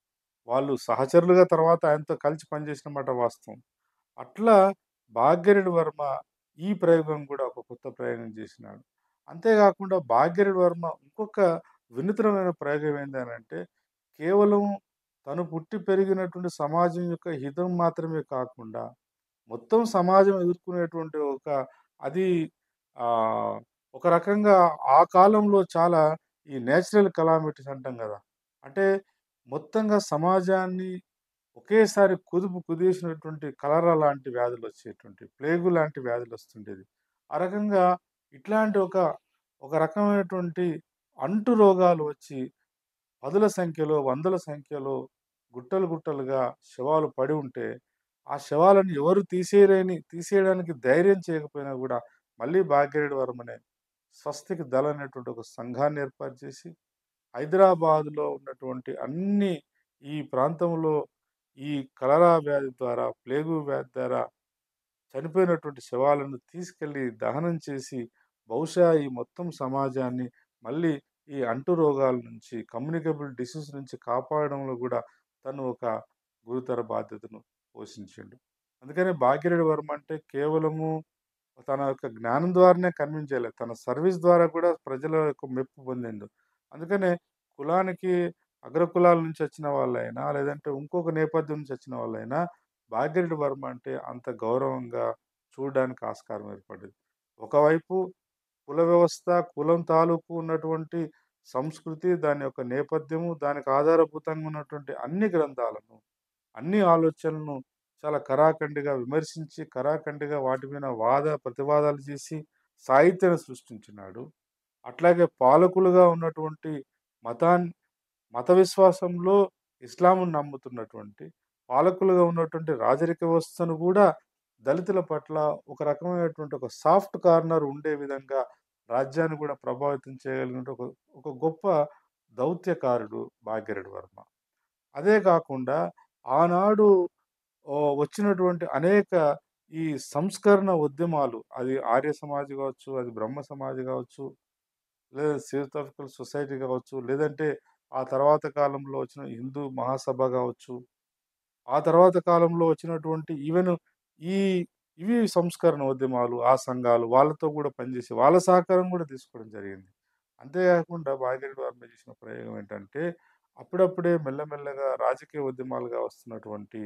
వాళ్ళు సహచరులుగా తర్వాత ఆయనతో కలిసి పనిచేసిన మాట వాస్తవం. అట్లా భాగ్యరెడ్డి వర్మ ఈ ప్రయోగం గూడా ఒక కొత్త ప్రయోగం చేసినాడు. అంతేగాకుండా భాగ్యరెడ్డి వర్మ ఇంకొక వినూత్నమైన ప్రయోగం ఏందనంటే, కేవలం తను పుట్టి పెరిగినటువంటి సమాజం యొక్క హితం మాత్రమే కాకుండా, మొత్తం సమాజం ఎదుర్కొనేటువంటి అది ఆహ్, ఒక రకంగా ఆ కాలంలో చాలా ఈ నేచురల్ కలామిటీస్ అంటాం గదా! అంటే మొత్తంగా సమాజాన్ని ఒకేసారి కుదేసినటువంటి కలరా లాంటి వ్యాధులొచ్చేటువంటి, ప్లేగు లాంటి వ్యాధులొస్తుండేది. ఆ రకంగా ఇట్లాంటి ఒక రకమైనటువంటి అంటు రోగాలు వచ్చి పదుల సంఖ్యలో, వందల సంఖ్యలో గుట్టలుగా శవాలు పడి ఉంటే, ఆ శవాలను ఎవరు తీసేయడానికి ధైర్యం చేయకపోయినా గూడా, మళ్ళీ భాగ్యరెడ్డి వర్మనే స్వస్తిక్ దళ్ అనేటువంటి ఒక సంఘాన్ని ఏర్పాటు చేసి హైదరాబాద్‌లో ఉన్నటువంటి ఈ ప్రాంతంలో ఈ కలరా వ్యాధి ద్వారా, ప్లేగు వ్యాధి ద్వారా చనిపోయినటువంటి శవాలను తీసుకెళ్ళి దహనం చేసి, బహుశా ఈ మొత్తం సమాజాన్ని మళ్ళీ ఈ అంటు రోగాల నుంచి, కమ్యూనికేబుల్ డిసీజ్ నుంచి కాపాడడంలో గూడా తను ఒక గురుతర బాధ్యతను పోషించిండు. అందుకనే భాగీరథి వర్మ అంటే కేవలము తన యొక్క జ్ఞానం ద్వారానే కన్విన్స్ చేయలేదు. తన సర్వీస్ ద్వారా కూడా ప్రజల యొక్క మెప్పు పొందిండు. అందుకనే కులానికి అగ్రకులాల నుంచి వచ్చిన వాళ్ళైనా, లేదంటే ఇంకొక నేపథ్యం నుంచి వచ్చిన వాళ్ళైనా భాగీరథి వర్మ అంటే అంత గౌరవంగా చూడడానికి ఆస్కారం ఏర్పడ్డది. ఒకవైపు కుల వ్యవస్థ, కులం తాలూకు ఉన్నటువంటి సంస్కృతి, దాని యొక్క నేపథ్యము, దానికి ఆధారభూతంగా ఉన్నటువంటి అన్ని గ్రంథాలను, అన్ని ఆలోచనలను చాలా కరాఖండిగా విమర్శించి, కరాఖండిగా వాటి మీద ప్రతివాదాలు చేసి సాహిత్యాన్ని సృష్టించినాడు. అట్లాగే పాలకులుగా ఉన్నటువంటి మతాన్ మత విశ్వాసంలో ఇస్లాంను నమ్ముతున్నటువంటి పాలకులుగా ఉన్నటువంటి రాజరిక వ్యవస్థను గూడా దళితుల పట్ల ఒక రకమైనటువంటి ఒక సాఫ్ట్ కార్నర్ ఉండే విధంగా రాజ్యాన్ని గూడా ప్రభావితం చేయగలిగిన ఒక గొప్ప దౌత్యకారుడు భాగీరథి వర్మ. అదే కాకుండా ఆనాడు వచ్చినటువంటి అనేక ఈ సంస్కరణ ఉద్యమాలు, అది ఆర్య సమాజ్ గావచ్చు, అది బ్రహ్మ సమాజ్ గావచ్చు, లేదా థియోసాఫికల్ సొసైటీ గావచ్చు, లేదంటే ఆ తర్వాత కాలంలో వచ్చిన హిందూ మహాసభ గావచ్చు, ఆ తర్వాత కాలంలో వచ్చినటువంటి ఈవెన్ ఈ ఇవి సంస్కరణ ఉద్యమాలు, ఆ సంఘాలు వాళ్ళతో గూడా పనిచేసి వాళ్ళ సహకారం గూడా తీసుకోవడం జరిగింది. అంతేగాకుండా భాగీరథి వర్మ చేసిన ప్రయోగం ఏంటంటే, అప్పుడప్పుడే మెల్లమెల్లగా రాజకీయ ఉద్యమాలుగా వస్తున్నటువంటి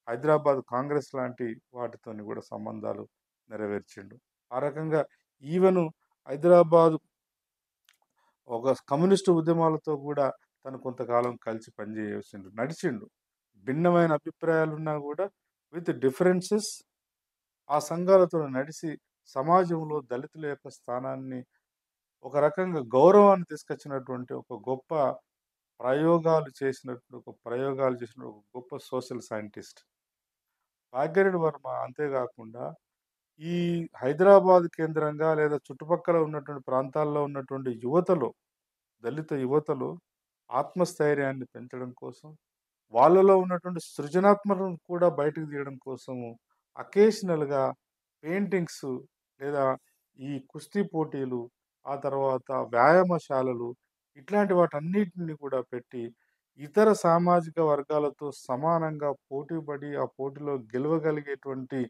హైదరాబాద్ కాంగ్రెస్ లాంటి వాటితోని గూడా సంబంధాలు నెరవేర్చిండు. ఆ రకంగా ఈవెను హైదరాబాద్ ఒక కమ్యూనిస్టు ఉద్యమాలతో గూడా తను కొంతకాలం కలిసి నడిచిండు. భిన్నమైన అభిప్రాయాలున్నా గూడా విత్ డిఫరెన్సెస్ ఆ సంఘాలతో నడిసి సమాజంలో దళితుల యొక్క స్థానాన్ని ఒక రకంగా గౌరవాన్ని తీసుకొచ్చినటువంటి ప్రయోగాలు చేసిన ఒక గొప్ప సోషల్ సైంటిస్ట్. భాగ్యరెడ్డి వర్మ అంతేగాకుండా ఈ హైదరాబాద్ కేంద్రంగా లేదా చుట్టుపక్కల ఉన్నటువంటి ప్రాంతాల్లో ఉన్నటువంటి దళిత యువతలో ఆత్మస్థైర్యాన్ని పెంచడం కోసం, వాళ్ళలో ఉన్నటువంటి సృజనాత్మకతను కూడా బయటకు తీయడం కోసము అకేషనల్‌గా పెయింటింగ్స్ లేదా ఈ కుస్తీ పోటీలు, ఆ తర్వాత వ్యాయామశాలలు ఇట్లాంటి వాటన్నిటిని కూడా పెట్టి, ఇతర సామాజిక వర్గాలతో సమానంగా పోటీ పడి, ఆ పోటీలో గెలవగలిగేటువంటి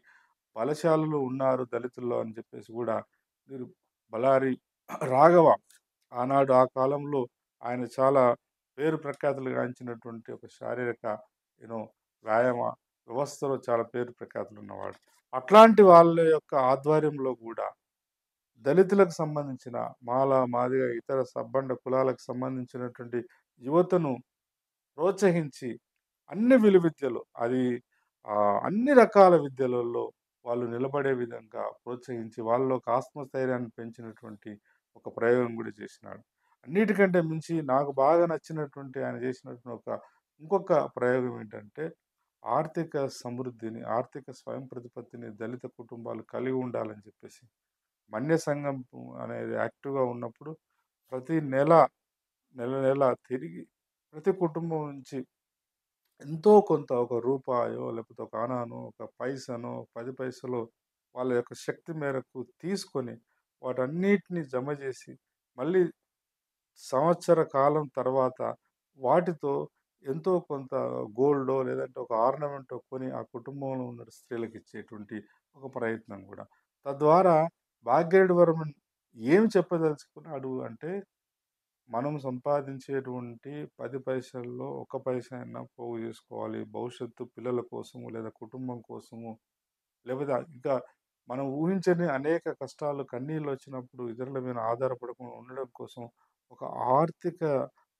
బలశాలులు ఉన్నారు దళితుల్లో అని చెప్పేసి గూడా మీరు బళ్ళారి రాఘవ ఆనాడు ఆ కాలంలో ఆయన చాలా పేరు ప్రఖ్యాతులు గాంచినటువంటి ఒక శారీరక యూనో వ్యాయామ వ్యవస్థలో చాలా పేరు ప్రఖ్యాతులున్నవాడు. అట్లాంటి వాళ్ళ యొక్క ఆధ్వర్యంలో గూడా దళితులకు సంబంధించిన మాల, మాదిగ, ఇతర సబ్బండ కులాలకు సంబంధించినటువంటి యువతను ప్రోత్సహించి అన్ని విలువిద్యలు అది అన్ని రకాల విద్యలలో వాళ్ళు నిలబడే విధంగా ప్రోత్సహించి వాళ్ళలో ఒక ఆత్మస్థైర్యాన్ని పెంచినటువంటి ఒక ప్రయోగం గూడా చేసినాడు. అన్నిటికంటే మించి నాకు బాగా నచ్చినటువంటి ఆయన చేసినటువంటి ఇంకొక ప్రయోగం ఏంటంటే, ఆర్థిక సమృద్ధిని, ఆర్థిక స్వయం ప్రతిపత్తిని దళిత కుటుంబాలు కలిగి ఉండాలని చెప్పేసి. మన్య సంఘం అనేది యాక్టివ్‌గా ఉన్నప్పుడు ప్రతి నెల తిరిగి ప్రతి కుటుంబం నుంచి ఎంతో కొంత ఒక రూపాయో, లేకపోతే ఒక అనానో, ఒక పైసనో, 10 పైసలో వాళ్ళ యొక్క శక్తి మేరకు తీసుకొని వాటన్నిటిని జమ జేసి, మళ్ళీ సంవత్సర కాలం తర్వాత వాటితో ఎంతో కొంత గోల్డో, లేదంటే ఒక ఆర్నమెంటో కొని ఆ కుటుంబంలో ఉన్న స్త్రీలకిచ్చేటువంటి ఒక ప్రయత్నం గూడా. తద్వారా భాగ్యరెడ్డి వర్మన్ ఏం చెప్పదలుచుకున్నాడు అంటే, మనం సంపాదించేటువంటి 10 పైసల్లో ఒక్క పైసా అయినా పోగు జేసుకోవాలి. భవిష్యత్తు పిల్లల కోసము, లేదా కుటుంబం కోసము, లేకపోతే ఇంకా మనం ఊహించని అనేక కష్టాలు, కన్నీళ్ళొచ్చినప్పుడు ఇతరుల మీద ఆధారపడకుండా ఉండడం కోసం ఒక ఆర్థిక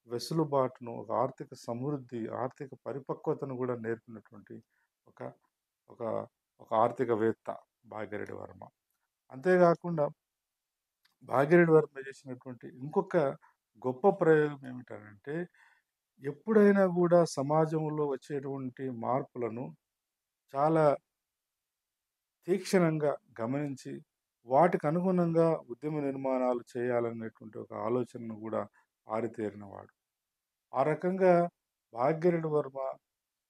వెసులుబాటును, ఒక ఆర్థిక సమృద్ధి, ఆర్థిక పరిపక్వతను గూడా నేర్పినటువంటి ఒక ఒక ఒక ఆర్థికవేత్త భాగ్యరెడ్డి వర్మ. అంతేగాకుండా భాగ్యరెడ్డి వర్మ చేసినటువంటి ఇంకొక గొప్ప ప్రయోగం ఏమిటనంటే, ఎప్పుడైనా గూడా సమాజంలో వచ్చేటువంటి మార్పులను చాలా తీక్షణంగా గమనించి, వాటికి అనుగుణంగా ఉద్యమ నిర్మాణాలు చేయాలనేటువంటి ఒక ఆలోచనను గూడా ఆరితేరినవాడు. ఆ రకంగా భాగ్యరెడ్డి వర్మ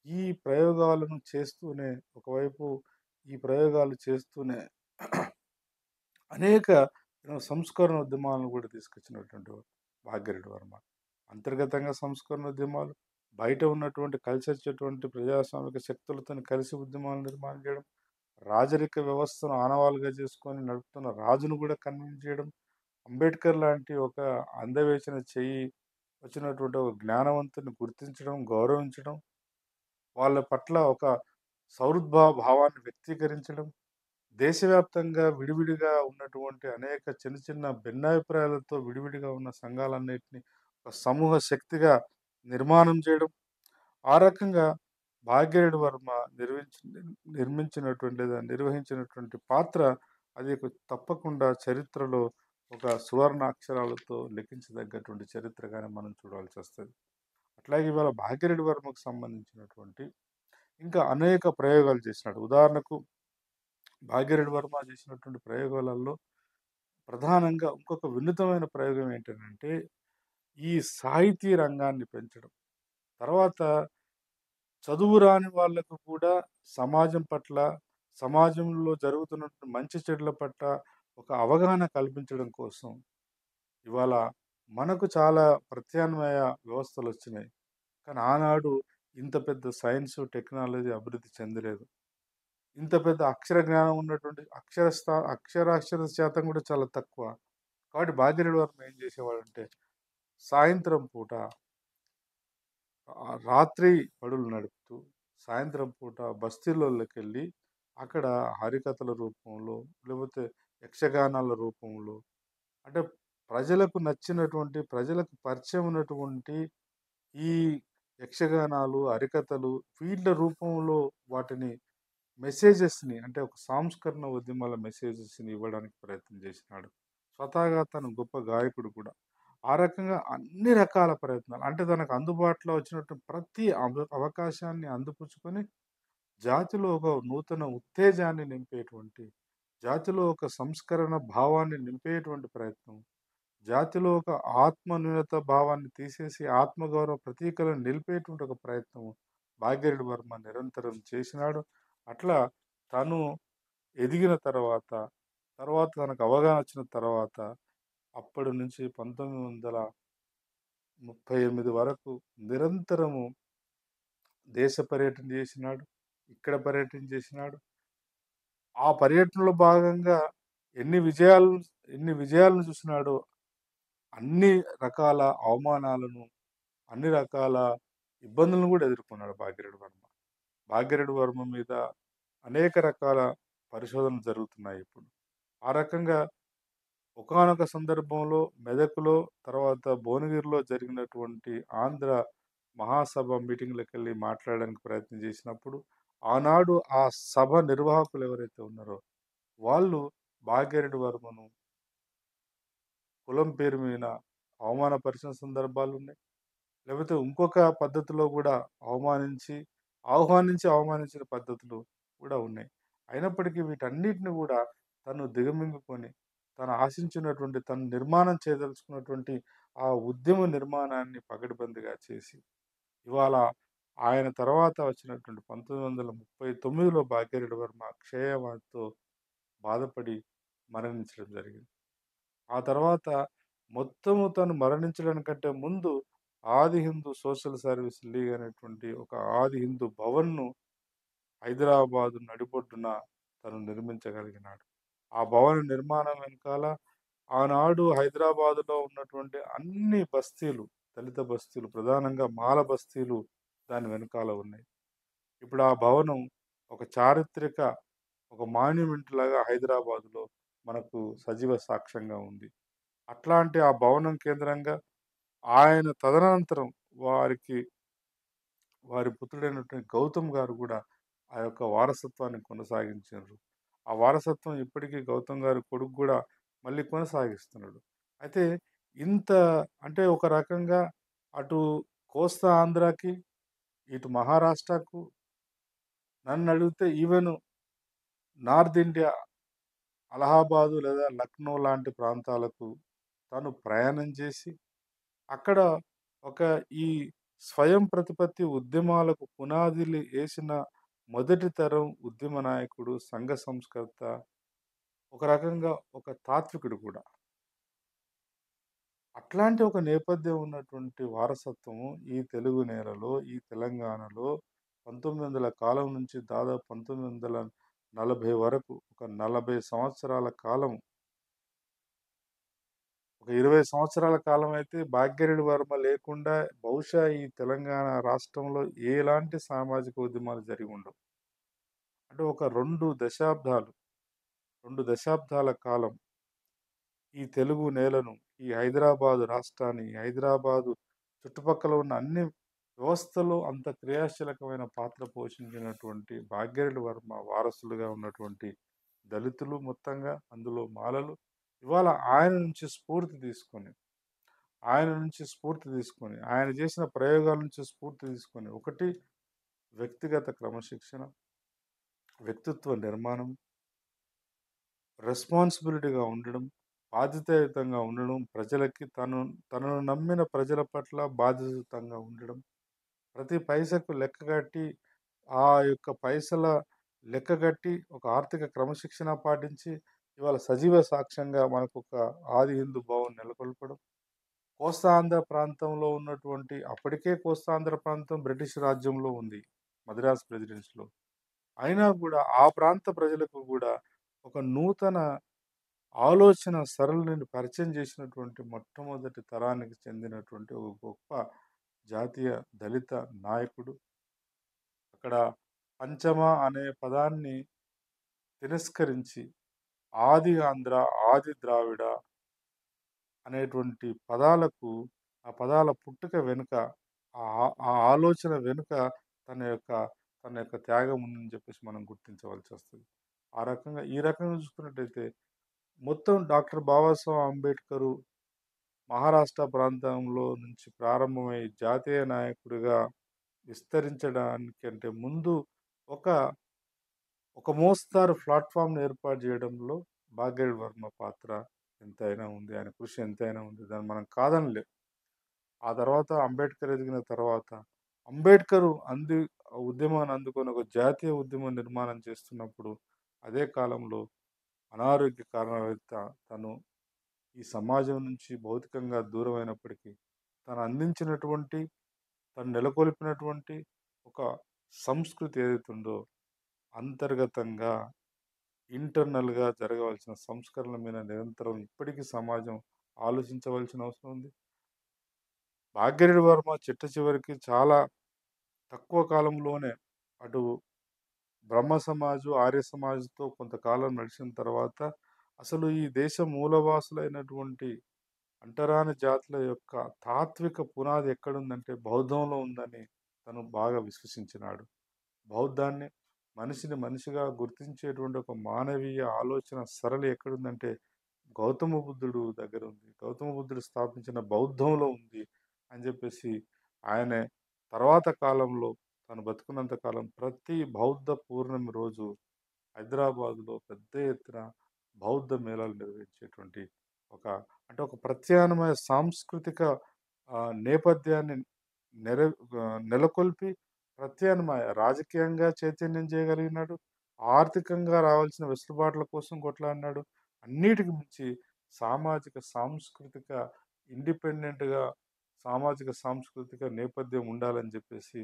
ఈ ప్రయోగాలను చేస్తూనే, ఒకవైపు ఈ ప్రయోగాలు చేస్తూనే అనేక సంస్కరణ ఉద్యమాలను కూడా తీసుకొచ్చినటువంటి వాడు భాగ్యరెడ్డి వర్మ. అంతర్గతంగా సంస్కరణ ఉద్యమాలు, బయట ఉన్నటువంటి కలిసి వచ్చేటువంటి ప్రజాస్వామిక శక్తులతోని కలిసి ఉద్యమాలు నిర్మాణం చేయడం, రాజరిక వ్యవస్థను ఆనవాలుగా చేసుకొని నడుపుతున్న రాజును కూడా కన్విన్స్ చేయడం, అంబేద్కర్ లాంటి ఒక అందవేసిన చెయ్యి వచ్చినటువంటి ఒక జ్ఞానవంతుని గుర్తించడం, గౌరవించడం, వాళ్ళ పట్ల ఒక సౌహృద్భావ భావాన్ని వ్యక్తీకరించడం, దేశవ్యాప్తంగా విడివిడిగా ఉన్నటువంటి అనేక చిన్న చిన్న భిన్నాభిప్రాయాలతో విడివిడిగా ఉన్న సంఘాలన్నిటిని ఒక సమూహ శక్తిగా నిర్మాణం చేయడం. ఆ రకంగా భాగ్యరెడ్డి వర్మ నిర్మించినటువంటి లేదా నిర్వహించినటువంటి పాత్ర అది తప్పకుండా చరిత్రలో ఒక సువర్ణ అక్షరాలతో లిఖించదగ్గటువంటి చరిత్రగానే మనం చూడాల్సి వస్తుంది. అట్లాగే ఇవాళ భాగ్యరెడ్డి వర్మకు సంబంధించినటువంటి ఇంకా అనేక ప్రయోగాలు చేసినాడు. ఉదాహరణకు భాగ్యరెడ్డి వర్మ చేసినటువంటి ప్రయోగాలలో ప్రధానంగా ఇంకొక వినూతమైన ప్రయోగం ఏంటంటే ఈ సాహితీ రంగాన్ని పెంచడం. తర్వాత చదువు రాని వాళ్ళకు కూడా సమాజం పట్ల, సమాజంలో జరుగుతున్నటువంటి మంచి చెడుల పట్ల ఒక అవగాహన కల్పించడం కోసం ఇవాళ మనకు చాలా ప్రత్యామ్నాయ వ్యవస్థలొచ్చినాయి. కానీ ఆనాడు ఇంత పెద్ద సైన్సు, టెక్నాలజీ అభివృద్ధి చెందలేదు. ఇంత పెద్ద అక్షర జ్ఞానం ఉన్నటువంటి అక్షరాస్యత శాతం కూడా చాలా తక్కువ. కాబట్టి భాగ్యరెడ్డి వర్మ ఏం చేసేవాడంటే, సాయంత్రం పూట రాత్రి బడులు నడుపుతూ, సాయంత్రం పూట బస్తీలలోకెళ్ళి, అక్కడ హరికథల రూపంలో, లేకపోతే యక్షగానాల రూపంలో, అంటే ప్రజలకు నచ్చినటువంటి, ప్రజలకు పరిచయం ఉన్నటువంటి ఈ యక్షగానాలు, హరికథలు వీళ్ళ రూపంలో వాటిని మెసేజెస్‌ని అంటే ఒక సంస్కరణ ఉద్యమాల మెసేజెస్‌ని ఇవ్వడానికి ప్రయత్నం చేసినాడు. స్వతహాగా తను గొప్ప గాయకుడు కూడా. ఆ రకంగా అన్ని రకాల ప్రయత్నాలు అంటే తనకు అందుబాటులో వచ్చినట్టు ప్రతి అవకాశాన్ని అందిపుచ్చుకొని జాతిలో ఒక నూతన ఉత్తేజాన్ని నింపేటువంటి, జాతిలో ఒక సంస్కరణ భావాన్ని నింపేటువంటి ప్రయత్నం, జాతిలో ఒక ఆత్మన్యూనత భావాన్ని తీసేసి ఆత్మగౌరవ ప్రతీకలను నిలిపేటువంటి ఒక ప్రయత్నం భాగ్యరెడ్డి వర్మ నిరంతరం చేసినాడు. అట్లా తను ఎదిగిన తర్వాత, తర్వాత తనకు అవగాహన వచ్చిన తర్వాత అప్పటి నుంచి 1938 వరకు నిరంతరము దేశ పర్యటన చేసినాడు. ఇక్కడ పర్యటన చేసినాడు. ఆ పర్యటనలో భాగంగా ఎన్ని విజయాలు ఎన్ని విజయాలను చూసినాడో అన్ని రకాల అవమానాలను, అన్ని రకాల ఇబ్బందులను గూడా ఎదుర్కొన్నాడు భాగ్యరెడ్డి వర్మ. భాగ్యరెడ్డి వర్మ మీద అనేక రకాల పరిశోధనలు జరుగుతున్నాయి ఇప్పుడు. ఆ రకంగా ఒకానొక సందర్భంలో మెదకులో, తర్వాత భువనగిరిలో జరిగినటువంటి ఆంధ్ర మహాసభ మీటింగ్‌లకెళ్ళి మాట్లాడడానికి ప్రయత్నం చేసినప్పుడు, ఆనాడు ఆ సభ నిర్వాహకులు ఎవరైతే ఉన్నారో, వాళ్ళు భాగ్యరెడ్డి వర్మను కులం పేరు మీద అవమానపరిచిన సందర్భాలున్నాయి. లేకపోతే ఇంకొక పద్ధతిలో గూడా అవమానించిన పద్ధతులు కూడా ఉన్నాయి. అయినప్పటికీ వీటన్నిటిని గూడా తను దిగమింగుకొని, తను ఆశించినటువంటి, తను నిర్మాణం చేయదలుచుకున్నటువంటి ఆ ఉద్యమ నిర్మాణాన్ని పకడ్బందీగా చేసి, ఇవాళ ఆయన తర్వాత వచ్చినటువంటి 1939లో భాగ్యరెడ్డి వర్మ క్షయవ్యాధితో బాధపడి మరణించడం జరిగింది. ఆ తర్వాత మొత్తము తను మరణించడానికంటే ముందు ఆది హిందూ సోషల్ సర్వీస్ లీగ్ అనేటువంటి ఒక ఆది హిందూ భవన్‌ను హైదరాబాదు నడిబొడ్డున తను నిర్మించగలిగినాడు. ఆ భవన నిర్మాణం వెనకాల ఆనాడు హైదరాబాదులో ఉన్నటువంటి అన్ని బస్తీలు, దళిత బస్తీలు, ప్రధానంగా మాల బస్తీలు దాని వెనకాల ఉన్నాయి. ఇప్పుడు ఆ భవనం ఒక చారిత్రక ఒక మాన్యుమెంట్ లాగా హైదరాబాదులో మనకు సజీవ సాక్ష్యంగా ఉంది. అట్లాంటి ఆ భవనం కేంద్రంగా ఆయన తదనంతరం వారికి వారి పుత్రుడైనటువంటి గౌతమ్ గారు గూడా ఆ యొక్క వారసత్వాన్ని కొనసాగించారు. ఆ వారసత్వం ఇప్పటికీ గౌతమ్ గారి కొడుకు గూడా మళ్ళీ కొనసాగిస్తున్నాడు. అయితే ఇంత అంటే ఒక రకంగా అటు కోస్తా ఆంధ్రాకి, ఇటు మహారాష్ట్రకు నన్నడిగితే ఈవెన్ నార్త్ ఇండియా అలహాబాదు లేదా లక్నో లాంటి ప్రాంతాలకు తను ప్రయాణం చేసి అక్కడ ఒక ఈ స్వయం ప్రతిపత్తి ఉద్యమాలకు పునాదిలు ఏసిన మొదటి తరం ఉద్యమ నాయకుడు, సంఘ సంస్కర్త ఒక రకంగా ఒక తాత్వికుడు కూడా. అట్లాంటి ఒక నేపథ్యం ఉన్నటువంటి వారసత్వము ఈ తెలుగు నేలలో, ఈ తెలంగాణలో 1900 కాలం నుంచి దాదాపు 1940 వరకు ఒక 40 సంవత్సరాల కాలం, ఒక 20 సంవత్సరాల కాలమైతే భాగ్యరెడ్డి వర్మ లేకుండా బహుశా ఈ తెలంగాణ రాష్ట్రంలో ఎలాంటి సామాజిక ఉద్యమాలు జరిగి ఉండవు. అంటే ఒక 2 దశాబ్దాల కాలం ఈ తెలుగు నేలను, ఈ హైదరాబాదు రాష్ట్రాన్ని, హైదరాబాదు చుట్టుపక్కల ఉన్న అన్ని వ్యవస్థలో అంత క్రియాశీలకమైన పాత్ర పోషించినటువంటి భాగ్యరెడ్డి వర్మ వారసులుగా ఉన్నటువంటి దళితులు మొత్తంగా, అందులో మాలలు, ఇవాళ ఆయన చేసిన ప్రయోగాల నుంచి స్ఫూర్తి తీసుకొని, ఒకటి వ్యక్తిగత క్రమశిక్షణ, వ్యక్తిత్వ నిర్మాణం, రెస్పాన్సిబిలిటీగా ఉండడం, బాధ్యతాయుతంగా ఉండడం, ప్రజలకి తనను నమ్మిన ప్రజల పట్ల బాధ్యతాయుతంగా ఉండడం, ప్రతి పైసకు లెక్కగట్టి, ఆ యొక్క పైసల లెక్కగట్టి, ఒక ఆర్థిక క్రమశిక్షణ పాటించి, ఇవాళ సజీవ సాక్ష్యంగా మనకొక ఆది హిందూ భవన్ నెలకొల్పడం. కోస్తాంధ్ర ప్రాంతంలో ఉన్నటువంటి, అప్పటికే కోస్తాంధ్ర ప్రాంతం బ్రిటిష్ రాజ్యంలో ఉంది, మద్రాస్ ప్రెసిడెన్సీలో. అయినా గూడా ఆ ప్రాంత ప్రజలకు గూడా ఒక నూతన ఆలోచన సరళిని పరిచయం చేసినటువంటి మొట్టమొదటి తరానికి చెందినటువంటి ఒక గొప్ప జాతీయ దళిత నాయకుడు. అక్కడ పంచమ అనే పదాన్ని తిరస్కరించి ఆది ఆంధ్ర, ఆది ద్రావిడ అనేటువంటి పదాలకు, ఆ పదాల పుట్టుక వెనుక, ఆ ఆలోచన వెనుక తన యొక్క తన యొక్క త్యాగం ఉందని చెప్పేసి మనం గుర్తించవలసొస్తది. ఈ రకంగా చూసుకున్నట్టయితే మొత్తం డాక్టర్ బాబాసాహెబ్ అంబేద్కరు మహారాష్ట్ర ప్రాంతంలో నుంచి ప్రారంభమై జాతీయ నాయకుడిగా విస్తరించడానికంటే ముందు ఒక ఒక మోస్తారు ప్లాట్‌ఫార్మ్‌ని ఏర్పాటు జేయడంలో భాగ్యరెడ్డి వర్మ పాత్ర ఎంతైనా ఉంది. ఆయన కృషి ఎంతైనా ఉంది. దాన్ని మనం కాదనలేం. ఆ తర్వాత అంబేద్కర్ ఎదిగిన తర్వాత, అంబేద్కరు ఉద్యమాన్ని అందుకొని ఒక జాతీయ ఉద్యమం నిర్మాణం చేస్తున్నప్పుడు, అదే కాలంలో అనారోగ్య కారణాల రీత్యా తను ఈ సమాజం నుంచి భౌతికంగా దూరమైనప్పటికీ, తను అందించినటువంటి, తను నెలకొల్పినటువంటి ఒక సంస్కృతి ఏదైతే ఉందో, అంతర్గతంగా, ఇంటర్నల్‌గా జరగవలసిన సంస్కరణల మీద నిరంతరం ఇప్పటికీ సమాజం ఆలోచించవలసిన అవసరం ఉంది. భాగ్యరెడ్డి వర్మ చిట్ట చివరికి చాలా తక్కువ కాలంలోనే అటు బ్రహ్మ సమాజు, ఆర్య సమాజ్‌తో కొంతకాలం నడిచిన తర్వాత, అసలు ఈ దేశ మూలవాసులైనటువంటి అంటరాని జాతుల యొక్క తాత్విక పునాది ఎక్కడుందంటే బౌద్ధంలో ఉందని తను బాగా విశ్వసించినాడు. బౌద్ధాన్ని మనిషిని మనిషిగా గుర్తించేటువంటి ఒక మానవీయ ఆలోచన సరళి ఎక్కడుందంటే గౌతమ బుద్ధుడు దగ్గర ఉంది. గౌతమ బుద్ధుడు స్థాపించిన బౌద్ధంలో ఉంది అని చెప్పేసి ఆయనే తర్వాత కాలంలో, తను బతుకున్నంత కాలం ప్రతి బౌద్ధ పూర్ణిమ రోజు హైదరాబాద్‌లో పెద్ద ఎత్తున బౌద్ధ మేళాలు నిర్వహించేటువంటి ఒక, అంటే ఒక ప్రత్యామ్నాయ సాంస్కృతిక నేపథ్యాన్ని నెర నెలకొల్పి, ప్రత్యామ్నాయ రాజకీయంగా చైతన్యం చేయగలిగినాడు. ఆర్థికంగా రావాల్సిన వెసులుబాట్ల కోసం కొట్లాడినాడు. అన్నిటికి మించి సామాజిక, సాంస్కృతిక ఇండిపెండెంట్‌గా, సామాజిక, సాంస్కృతిక నేపథ్యం ఉండాలని జెప్పేసి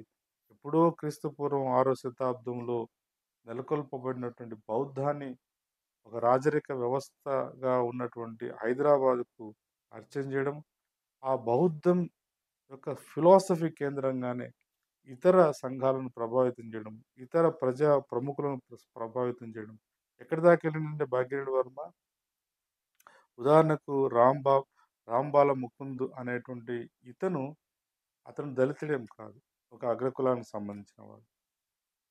ఎప్పుడో క్రీస్తు పూర్వం 6వ శతాబ్దంలో నెలకొల్పబడినటువంటి బౌద్ధాన్ని ఒక రాజరిక వ్యవస్థగా ఉన్నటువంటి హైదరాబాద్‌కు పరిచయం జేయడం, ఆ బౌద్ధం యొక్క ఫిలాసఫీ కేంద్రంగానే ఇతర సంఘాలను ప్రభావితం జేయడం, ఇతర ప్రజా ప్రముఖులను ప్రభావితం జేయడం. ఎక్కడి దాకా ఎళ్ళిండంటే భాగ్యరెడ్డి వర్మ, ఉదాహరణకు రాంబాల ముకుంద్ అనేటువంటి ఇతను, అతను దళితుడేం కాదు. ఒక అగ్రకులానికి సంబంధించిన వాడు.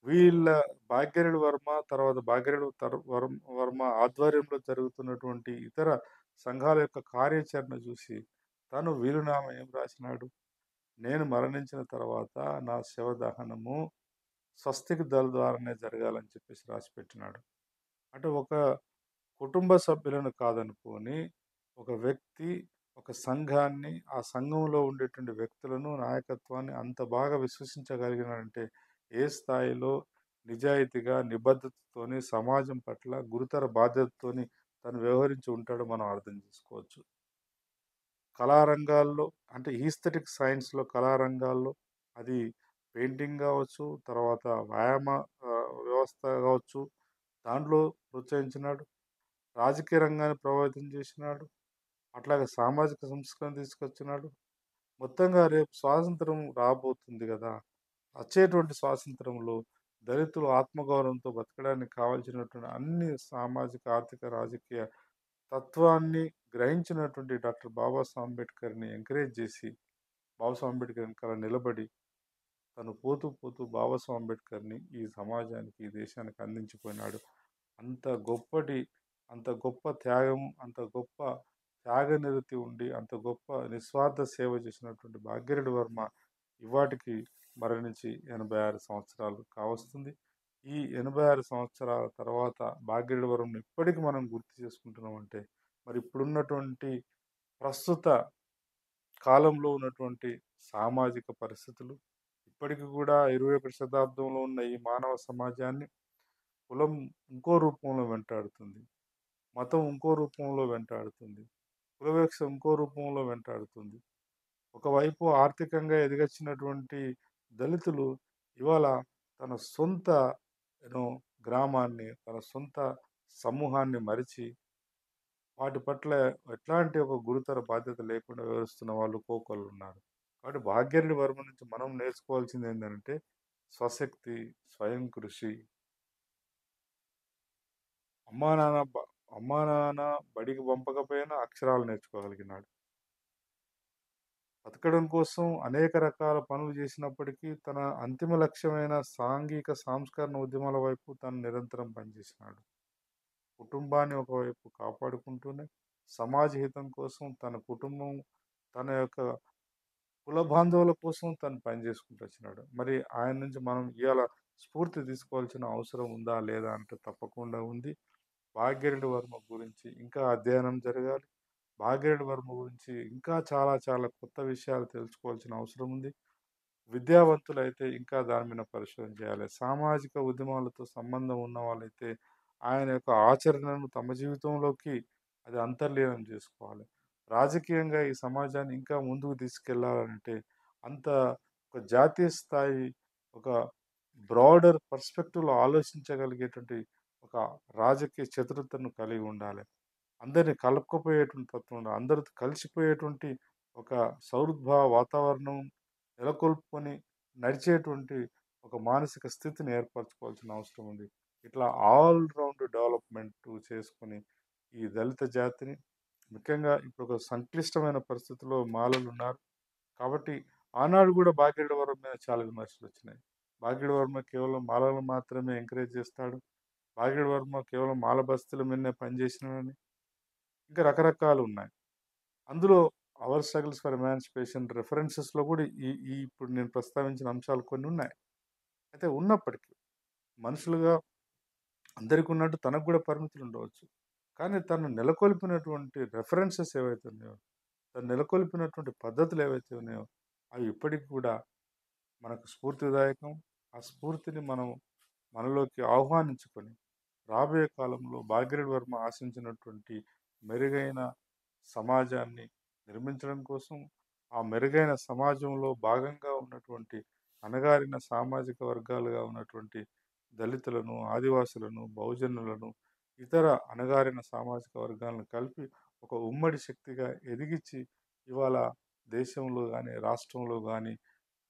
వీళ్ళ భాగ్యరెడ్డి వర్మ, తర్వాత భాగ్యరెడ్డి వర్మ ఆధ్వర్యంలో జరుగుతున్నటువంటి ఇతర సంఘాల యొక్క కార్యాచరణ చూసి, తను వీలునామా ఏం రాసినాడు? నేను మరణించిన తర్వాత నా శవ దహనము స్వస్తిక్ దళ ద్వారానే జరగాలని చెప్పేసి రాసిపెట్టినాడు. అంటే ఒక కుటుంబ సభ్యులను కాదనుకోని, ఒక వ్యక్తి, ఒక సంఘాన్ని, ఆ సంఘంలో ఉండేటువంటి వ్యక్తులను, నాయకత్వాన్ని అంత బాగా విశ్వసించగలిగినాడంటే, ఏ స్థాయిలో నిజాయితీగా, నిబద్ధతతోని, సమాజం పట్ల గురుతర బాధ్యతతోని తను వ్యవహరించి ఉంటాడో మనం అర్థం చేసుకోవచ్చు. కళారంగాల్లో అంటే ఈస్థెటిక్ సైన్స్‌లో కళారంగాల్లో అది పెయింటింగ్ గావచ్చు, తర్వాత వ్యాయామ వ్యవస్థ గావచ్చు, దాంట్లో ప్రోత్సహించినాడు. రాజకీయ రంగాన్ని ప్రభావితం చేసినాడు. అట్లాగే సామాజిక సంస్కరణ తీసుకొచ్చినాడు. మొత్తంగా రేపు స్వాతంత్రం రాబోతుంది గదా! వచ్చేటువంటి స్వాతంత్రంలో దళితులు ఆత్మగౌరవంతో బతకడానికి కావాల్సినటువంటి అన్ని సామాజిక, ఆర్థిక, రాజకీయ తత్వాన్ని గ్రహించినటువంటి డాక్టర్ బాబాసాహెబ్ అంబేద్కర్‌ని ఎంకరేజ్ జేసి, బాబాసాహెబ్ అంబేద్కర్ వెనకాల నిలబడి, తను పోతూ పోతూ బాబాసాహెబ్ అంబేద్కర్‌ని ఈ సమాజానికి, ఈ దేశానికి అందించిపోయినాడు. అంత గొప్పటి అంత గొప్ప త్యాగం, అంత గొప్ప త్యాగనిరతి ఉండి, అంత గొప్ప నిస్వార్థ సేవ చేసినటువంటి భాగ్యరెడ్డి వర్మ ఇవాటికి మరణించి 86 సంవత్సరాలు కావస్తుంది. ఈ 86 సంవత్సరాల తర్వాత భాగ్యరెడ్డి వర్మని ఇప్పటికి మనం గుర్తు చేసుకుంటున్నామంటే, మరి ఇప్పుడున్నటువంటి ప్రస్తుత కాలంలో ఉన్నటువంటి సామాజిక పరిస్థితులు, ఇప్పటికి కూడా 21వ శతాబ్దంలో ఉన్న ఈ మానవ సమాజాన్ని కులం ఇంకో రూపంలో వెంటాడుతుంది. మతం ఇంకో రూపంలో వెంటాడుతుంది. కులవివక్ష ఇంకో రూపంలో వెంటాడుతుంది. ఒకవైపు ఆర్థికంగా ఎదిగొచ్చినటువంటి దళితులు ఇవాళ తన సొంత యూనో గ్రామాన్ని, తన సొంత సమూహాన్ని మరిచి వాటి పట్ల ఎట్లాంటి ఒక గురుతర బాధ్యత లేకుండా వ్యవహరిస్తున్న వాళ్ళు కోకొల్లున్నారు. కాబట్టి భాగ్యరెడ్డి వర్మ నుంచి మనం నేర్చుకోవాల్సింది ఏంటంటే స్వశక్తి, స్వయం కృషి, అమ్మా నాన్న బ అమ్మా నాన్న బడికి పంపకపోయినా అక్షరాలు నేర్చుకోగలిగినాడు. బతకడం కోసం అనేక రకాల పనులు చేసినప్పటికీ తన అంతిమ లక్ష్యమైన సాంఘిక సంస్కరణ ఉద్యమాల వైపు తను నిరంతరం పనిచేసినాడు. కుటుంబాన్ని ఒకవైపు కాపాడుకుంటూనే సమాజ హితం కోసం తన కుటుంబం, తన యొక్క కుల బాంధవుల కోసం తను పనిచేసుకుంటూ వచ్చినాడు. మరి ఆయన నుంచి మనం ఇవాళ స్ఫూర్తి తీసుకోవాల్సిన అవసరం ఉందా లేదా అంటే తప్పకుండా ఉంది. భాగ్యరెడ్డి వర్మ గురించి ఇంకా అధ్యయనం జరగాలి. భాగ్యరెడ్డి వర్మ గురించి ఇంకా చాలా చాలా కొత్త విషయాలు తెలుసుకోవాల్సిన అవసరం ఉంది. విద్యావంతులైతే ఇంకా దాని మీద పరిశోధన చేయాలి. సామాజిక ఉద్యమాలతో సంబంధం ఉన్న వాళ్ళైతే ఆయన యొక్క ఆచరణను తమ జీవితంలోకి అది అంతర్లీనం చేసుకోవాలి. రాజకీయంగా ఈ సమాజాన్ని ఇంకా ముందుకు తీసుకెళ్లాలంటే అంత ఒక జాతీయ స్థాయి, ఒక బ్రాడర్ పర్స్పెక్టివ్‌లో ఆలోచించగలిగేటువంటి ఒక రాజకీయ చతురతను కలిగి ఉండాలి. అందరిని కలుపుకపోయేటువంటి తత్వం ఉండాలి. అందరితో కలిసిపోయేటువంటి ఒక సౌహృద్భావ వాతావరణం నెలకొల్పుకొని నడిచేటువంటి ఒక మానసిక స్థితిని ఏర్పరచుకోవాల్సిన అవసరం ఉంది. ఇట్లా ఆల్ రౌండ్ డెవలప్‌మెంట్ చేసుకొని ఈ దళిత జాతిని ముఖ్యంగా ఇప్పుడు ఒక సంక్లిష్టమైన పరిస్థితిలో మాలలున్నారు. కాబట్టి ఆనాడు గూడా భాగ్యరెడ్డి వర్మ మీద చాలా విమర్శలొచ్చినాయి. భాగ్యరెడ్డి వర్మ కేవలం మాలలను మాత్రమే ఎంకరేజ్ చేస్తాడు. భాగ్యరెడ్డి వర్మ కేవలం మాల బస్తీల మీదనే పనిచేసినాడని ఇంకా రకరకాలున్నాయి. అందులో 'అవర్ స్ట్రగుల్స్ ఫర్ ఎమాన్సిపేషన్' రిఫరెన్సెస్‌లో గూడా ఈ ఈ ఇప్పుడు నేను ప్రస్తావించిన అంశాలు కొన్నున్నాయి. అయితే ఉన్నప్పటికీ మనుషులుగా అందరికున్నట్టు తనకు గూడా పరిమితులుండవచ్చు. కానీ తను నెలకొల్పినటువంటి రిఫరెన్సెస్ ఏవైతే ఉన్నాయో, తను నెలకొల్పినటువంటి పద్ధతులు ఏవైతే ఉన్నాయో, అవి ఇప్పటికి కూడా మనకు స్ఫూర్తిదాయకం. ఆ స్ఫూర్తిని మనం మనలోకి ఆహ్వానించుకొని, రాబోయే కాలంలో భాగీరథి వర్మ ఆశించినటువంటి మెరుగైన సమాజాన్ని నిర్మించడం కోసం, ఆ మెరుగైన సమాజంలో భాగంగా ఉన్నటువంటి అణగారిన సామాజిక వర్గాలుగా ఉన్నటువంటి దళితులను, ఆదివాసులను, బహుజనులను, ఇతర అణగారిన సామాజిక వర్గాలను కలిపి ఒక ఉమ్మడి శక్తిగా ఎదిగించి, ఇవాళ దేశంలో గానీ, రాష్ట్రంలో గానీ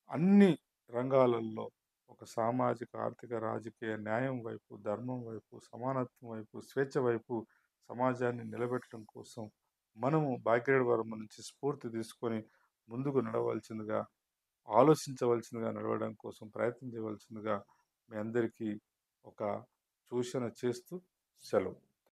అన్ని రంగాలలో ఒక సామాజిక, ఆర్థిక, రాజకీయ న్యాయం వైపు, ధర్మం వైపు, సమానత్వం వైపు, స్వేచ్ఛ వైపు సమాజాన్ని నిలబెట్టడం కోసం మనము భాగ్యరెడ్డి వర్మ నుంచి స్ఫూర్తి తీసుకొని ముందుకు నడవలసిందిగా, ఆలోచించవలసిందిగా, నడవడం కోసం ప్రయత్నం చేయవలసిందిగా మీ అందరికీ ఒక సూచన చేస్తూ సెలవు.